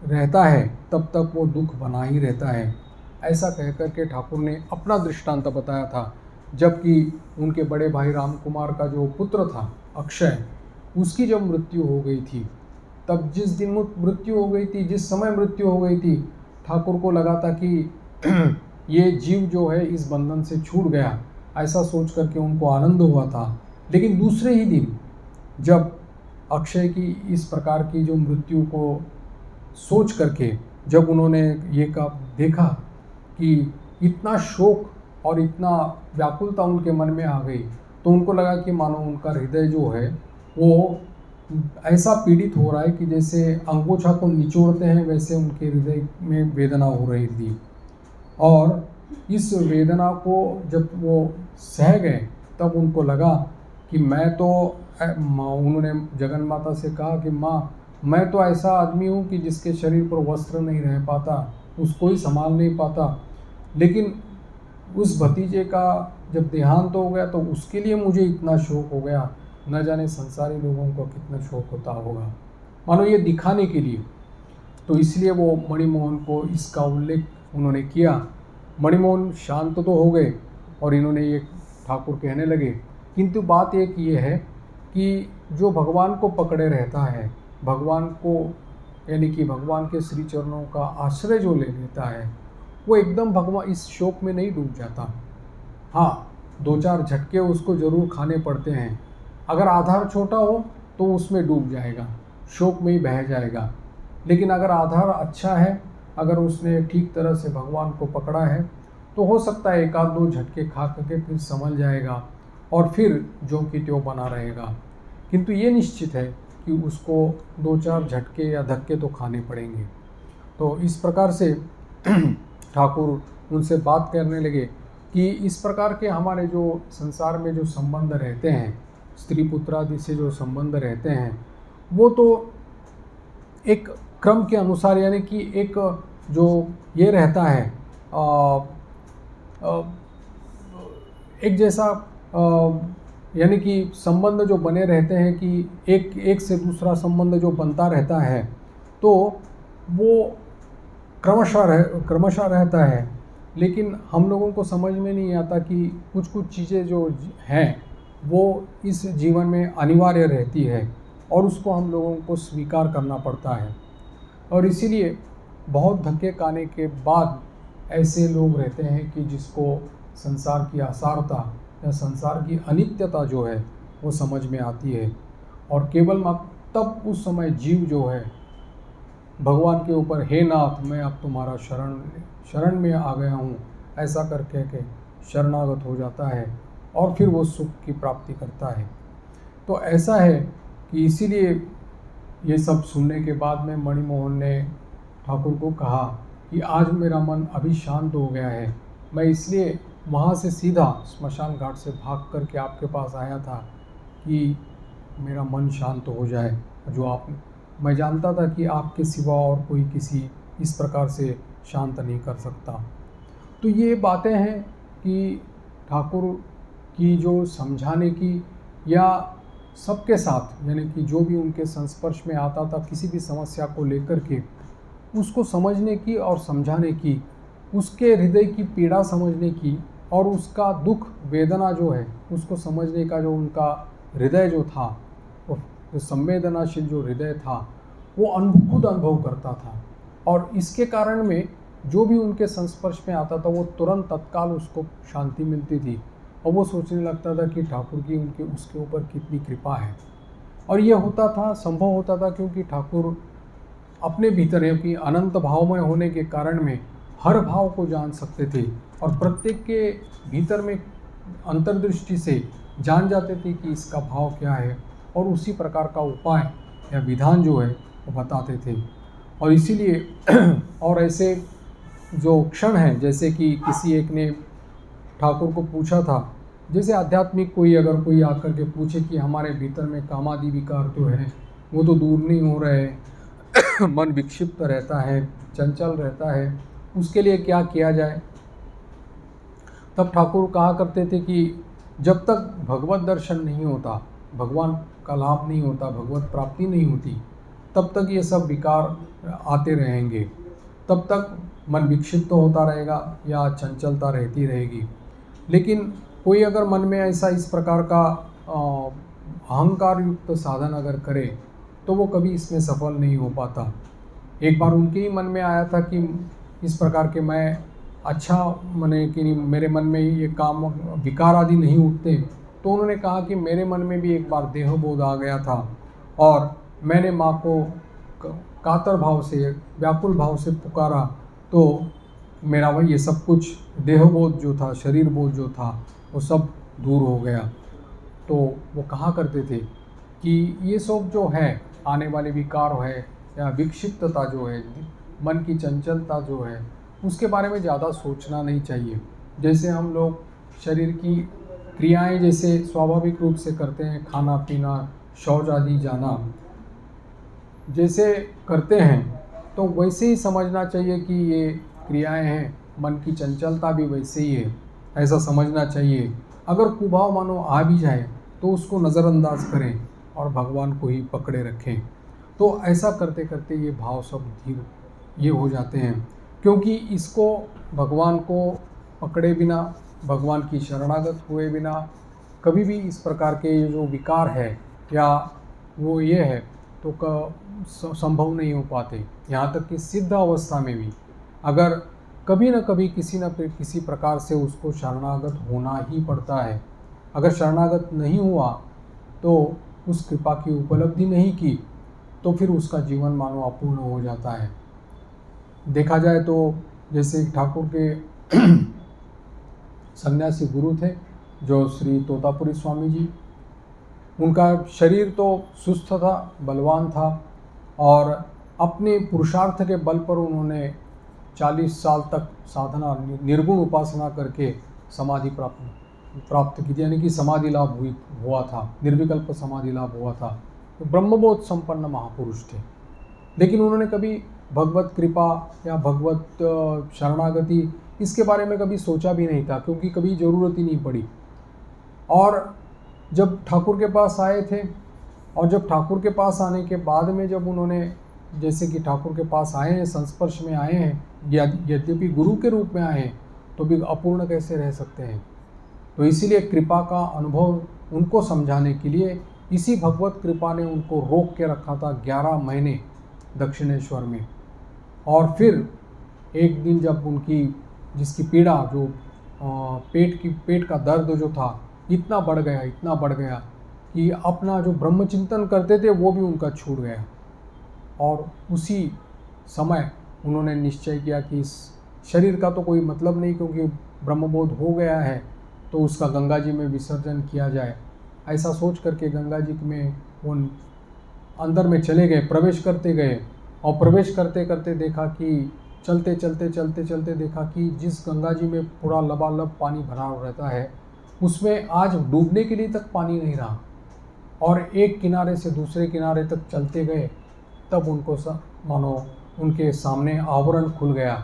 Speaker 1: रहता है तब तक वो दुख बना ही रहता है। ऐसा कहकर के ठाकुर ने अपना दृष्टांत बताया था। जबकि उनके बड़े भाई राम कुमार का जो पुत्र था अक्षय, उसकी जब मृत्यु हो गई थी, तब जिस दिन मृत्यु हो गई थी, जिस समय मृत्यु हो गई थी, ठाकुर को लगा था कि ये जीव जो है इस बंधन से छूट गया, ऐसा सोच करके उनको आनंद हुआ था। लेकिन दूसरे ही दिन जब अक्षय की इस प्रकार की जो मृत्यु को सोच करके जब उन्होंने ये देखा कि इतना शोक और इतना व्याकुलता उनके मन में आ गई, तो उनको लगा कि मानो उनका हृदय जो है वो ऐसा पीड़ित हो रहा है कि जैसे अंगोछा को निचोड़ते हैं वैसे उनके हृदय में वेदना हो रही थी। और इस वेदना को जब वो सह गए तब उनको लगा कि मैं तो, उन्होंने जगन माता से कहा कि माँ, मैं तो ऐसा आदमी हूँ कि जिसके शरीर पर वस्त्र नहीं रह पाता, उसको ही संभाल नहीं पाता, लेकिन उस भतीजे का जब देहांत हो गया तो उसके लिए मुझे इतना शोक हो गया, न जाने संसारी लोगों को कितना शोक होता होगा, मानो ये दिखाने के लिए। तो इसलिए वो मणिमोहन को इसका उल्लेख उन्होंने किया। मणिमोहन शांत तो हो गए और इन्होंने ये ठाकुर कहने लगे, किंतु बात एक ये है कि जो भगवान को पकड़े रहता है, भगवान को यानी कि भगवान के श्री चरणों का आश्रय जो ले लेता है, वो एकदम भगवान इस शोक में नहीं डूब जाता। हाँ, 2-4 झटके उसको ज़रूर खाने पड़ते हैं, अगर आधार छोटा हो तो उसमें डूब जाएगा, शोक में ही बह जाएगा। लेकिन अगर आधार अच्छा है, अगर उसने ठीक तरह से भगवान को पकड़ा है, तो हो सकता है एक आध दो झटके खा करके फिर संभल जाएगा और फिर ज्यों की त्यों बना रहेगा। किंतु ये निश्चित है कि उसको दो चार झटके या धक्के तो खाने पड़ेंगे। तो इस प्रकार से ठाकुर उनसे बात करने लगे कि इस प्रकार के हमारे जो संसार में जो संबंध रहते हैं, स्त्री पुत्र आदि से जो संबंध रहते हैं, वो तो एक क्रम के अनुसार, यानी कि एक जो ये रहता है एक जैसा, यानी कि संबंध जो बने रहते हैं कि एक से दूसरा संबंध जो बनता रहता है, तो वो क्रमशः रहता है। लेकिन हम लोगों को समझ में नहीं आता कि कुछ कुछ चीज़ें जो हैं वो इस जीवन में अनिवार्य रहती है और उसको हम लोगों को स्वीकार करना पड़ता है। और इसीलिए बहुत धक्के खाने के बाद ऐसे लोग रहते हैं कि जिसको संसार की असारता या संसार की अनित्यता जो है वो समझ में आती है, और केवल तब उस समय जीव जो है भगवान के ऊपर, हे नाथ मैं अब तुम्हारा शरण में आ गया हूँ, ऐसा करके के शरणागत हो जाता है और फिर वो सुख की प्राप्ति करता है। तो ऐसा है कि इसीलिए ये सब सुनने के बाद में मणिमोहन ने ठाकुर को कहा कि आज मेरा मन अभी शांत हो गया है, मैं इसलिए वहाँ से सीधा स्मशान घाट से भाग करके आपके पास आया था कि मेरा मन शांत हो जाए। मैं जानता था कि आपके सिवा और कोई किसी इस प्रकार से शांत नहीं कर सकता। तो ये बातें हैं कि ठाकुर की जो समझाने की, या सबके साथ, यानी कि जो भी उनके संस्पर्श में आता था किसी भी समस्या को लेकर के, उसको समझने की और समझाने की, उसके हृदय की पीड़ा समझने की और उसका दुख वेदना जो है उसको समझने का जो उनका हृदय जो था, वो जो संवेदनाशील जो हृदय था, वो खुद अनुभव करता था। और इसके कारण में जो भी उनके संस्पर्श में आता था वो तुरंत तत्काल उसको शांति मिलती थी और वो सोचने लगता था कि ठाकुर की उसके ऊपर कितनी कृपा है। और ये होता था, संभव होता था, क्योंकि ठाकुर अपने भीतर की अनंत भावमय होने के कारण में हर भाव को जान सकते थे और प्रत्येक के भीतर में अंतर्दृष्टि से जान जाते थे कि इसका भाव क्या है, और उसी प्रकार का उपाय या विधान जो है वो बताते थे। और इसीलिए और ऐसे जो क्षण हैं, जैसे कि किसी एक ने ठाकुर को पूछा था, जैसे आध्यात्मिक कोई कोई आकर के पूछे कि हमारे भीतर में कामादि विकार तो है, वो तो दूर नहीं हो रहे, मन विक्षिप्त रहता है, चंचल रहता है, उसके लिए क्या किया जाए। तब ठाकुर कहा करते थे कि जब तक भगवत दर्शन नहीं होता, भगवान का लाभ नहीं होता, भगवत प्राप्ति नहीं होती, तब तक ये सब विकार आते रहेंगे, तब तक मन विक्षिप्त होता रहेगा या चंचलता रहती रहेगी। लेकिन कोई अगर मन में ऐसा इस प्रकार का अहंकार युक्त साधन अगर करे तो वो कभी इसमें सफल नहीं हो पाता। एक बार उनके ही मन में आया था कि इस प्रकार के मैं अच्छा मने कि मेरे मन में ये काम विकार आदि नहीं उठते, तो उन्होंने कहा कि मेरे मन में भी एक बार देहबोध आ गया था और मैंने माँ को कातर भाव से, व्याकुल भाव से पुकारा, तो मेरा वही ये सब कुछ देहबोध जो था, शरीर बोध जो था, वो सब दूर हो गया। तो वो कहा करते थे कि ये सब जो है, आने वाले विकार है या विक्षिप्तता जो है, मन की चंचलता जो है, उसके बारे में ज़्यादा सोचना नहीं चाहिए। जैसे हम लोग शरीर की क्रियाएं जैसे स्वाभाविक रूप से करते हैं, खाना पीना, शौच आदि जाना जैसे करते हैं, तो वैसे ही समझना चाहिए कि ये क्रियाएं हैं। मन की चंचलता भी वैसे ही है, ऐसा समझना चाहिए। अगर कुभाव मानो आ भी जाए तो उसको नज़रअंदाज करें और भगवान को ही पकड़े रखें। तो ऐसा करते करते ये भाव सब धीरे ये हो जाते हैं, क्योंकि इसको भगवान को पकड़े बिना, भगवान की शरणागत हुए बिना कभी भी इस प्रकार के जो विकार है या वो ये है तो संभव नहीं हो पाते। यहाँ तक कि सिद्ध अवस्था में भी अगर कभी न कभी किसी न किसी प्रकार से उसको शरणागत होना ही पड़ता है। अगर शरणागत नहीं हुआ तो उस कृपा की उपलब्धि नहीं की तो फिर उसका जीवन मानो अपूर्ण हो जाता है। देखा जाए तो जैसे ठाकुर के सन्यासी गुरु थे जो श्री तोतापुरी स्वामी जी, उनका शरीर तो सुस्त था, बलवान था, और अपने पुरुषार्थ के बल पर उन्होंने 40 साल तक साधना निर्गुण उपासना करके समाधि प्राप्त की थी, यानी कि समाधि लाभ हुआ था, निर्विकल्प समाधि लाभ हुआ था। तो ब्रह्मबोध संपन्न महापुरुष थे, लेकिन उन्होंने कभी भगवत कृपा या भगवत शरणागति इसके बारे में कभी सोचा भी नहीं था, क्योंकि कभी ज़रूरत ही नहीं पड़ी। और जब ठाकुर के पास आए थे, और जब ठाकुर के पास आने के बाद में जब उन्होंने, जैसे कि ठाकुर के पास आए हैं, संस्पर्श में आए हैं, यद्यपि गुरु के रूप में आए हैं, तो भी अपूर्ण कैसे रह सकते हैं। तो इसीलिए कृपा का अनुभव उनको समझाने के लिए इसी भगवत कृपा ने उनको रोक के रखा था 11 महीने दक्षिणेश्वर में। और फिर एक दिन जब उनकी जिसकी पीड़ा, जो पेट का दर्द जो था, इतना बढ़ गया कि अपना जो ब्रह्मचिंतन करते थे वो भी उनका छूट गया। और उसी समय उन्होंने निश्चय किया कि इस शरीर का तो कोई मतलब नहीं, क्योंकि ब्रह्मबोध हो गया है, तो उसका गंगा जी में विसर्जन किया जाए। ऐसा सोच करके गंगा जी में वो अंदर में चले गए, प्रवेश करते गए, और प्रवेश करते करते देखा कि चलते चलते देखा कि जिस गंगा जी में पूरा लबालब पानी भरा रहता है, उसमें आज डूबने के लिए तक पानी नहीं रहा। और एक किनारे से दूसरे किनारे तक चलते गए, तब उनको मानो उनके सामने आवरण खुल गया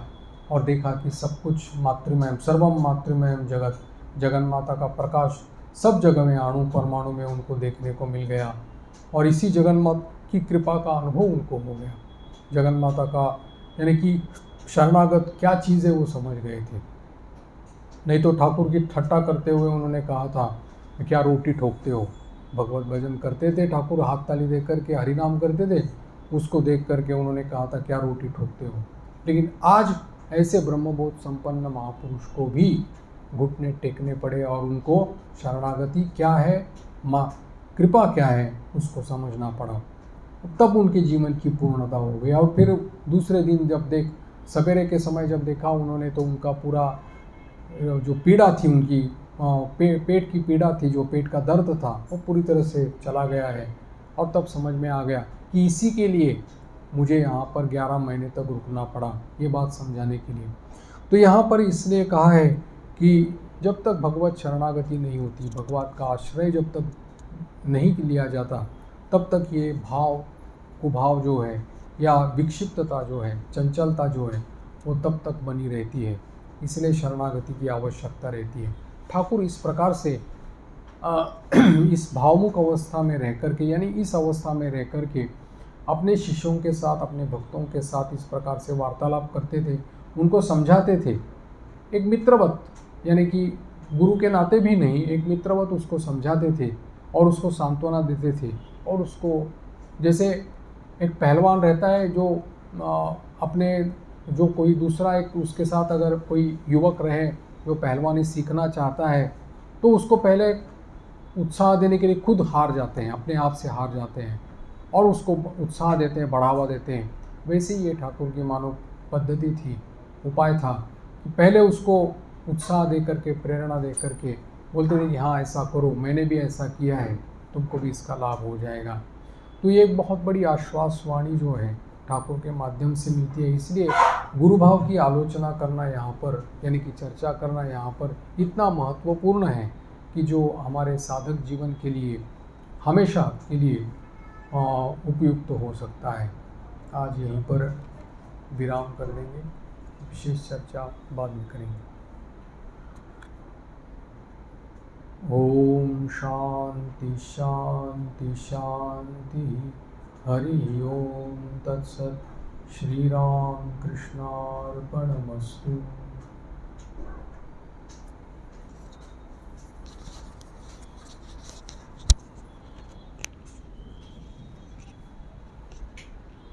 Speaker 1: और देखा कि सब कुछ मातृमय, सर्वम मातृमय जगत, जगन माता का प्रकाश सब जगह में, अणु परमाणु में उनको देखने को मिल गया। और इसी जगन माता की कृपा का अनुभव उनको हो गया। जगन माता का यानी कि शरणागत क्या चीज़ है वो समझ गए थे। नहीं तो ठाकुर की ठट्टा करते हुए उन्होंने कहा था, क्या रोटी ठोकते हो। भगवत भजन करते थे ठाकुर, हाथ ताली दे करके हरिनाम करते थे, उसको देख करके उन्होंने कहा था क्या रोटी ठोकते हो। लेकिन आज ऐसे ब्रह्मबोध संपन्न महापुरुष को भी घुटने टेकने पड़े और उनको शरणागति क्या है, माँ कृपा क्या है, उसको समझना पड़ा। तब उनके जीवन की पूर्णता हो गई। और फिर दूसरे दिन जब सवेरे के समय जब देखा उन्होंने, तो उनका पूरा जो पीड़ा थी उनकी, पेट की पीड़ा थी, जो पेट का दर्द था, वो पूरी तरह से चला गया है। और तब समझ में आ गया कि इसी के लिए मुझे यहाँ पर 11 महीने तक रुकना पड़ा, ये बात समझाने के लिए। तो यहाँ पर इसलिए कहा है कि जब तक भगवत शरणागति नहीं होती, भगवत का आश्रय जब तक नहीं लिया जाता, तब तक ये कुभाव जो है, या विक्षिप्तता जो है, चंचलता जो है, वो तब तक बनी रहती है। इसलिए शरणागति की आवश्यकता रहती है। ठाकुर इस प्रकार से इस भावमुख अवस्था में रह कर के, यानी इस अवस्था में रह कर के अपने शिष्यों के साथ, अपने भक्तों के साथ इस प्रकार से वार्तालाप करते थे, उनको समझाते थे। एक मित्रवत, यानी कि गुरु के नाते भी नहीं, एक मित्रवत उसको समझाते थे और उसको सांत्वना देते थे। और उसको, जैसे एक पहलवान रहता है जो अपने, जो कोई दूसरा एक उसके साथ अगर कोई युवक रहे जो पहलवानी सीखना चाहता है, तो उसको पहले उत्साह देने के लिए खुद हार जाते हैं, अपने आप से हार जाते हैं और उसको उत्साह देते हैं, बढ़ावा देते हैं। वैसे ही ये ठाकुर की मानव पद्धति थी, उपाय था कि पहले उसको उत्साह दे करके, प्रेरणा दे करके बोलते थे कि हाँ ऐसा करो, मैंने भी ऐसा किया है, तुमको भी इसका लाभ हो जाएगा। तो ये एक बहुत बड़ी आश्वासवाणी जो है ठाकुर के माध्यम से मिलती है। इसलिए गुरु भाव की आलोचना करना यहाँ पर, यानी कि चर्चा करना यहाँ पर इतना महत्वपूर्ण है कि जो हमारे साधक जीवन के लिए हमेशा के लिए उपयुक्त हो सकता है। आज यहीं पर विराम कर देंगे, विशेष चर्चा बाद में करेंगे। ओम शांति शांति शांति। हरि ओम तत्सत। श्री राम कृष्णार्पणमस्तु।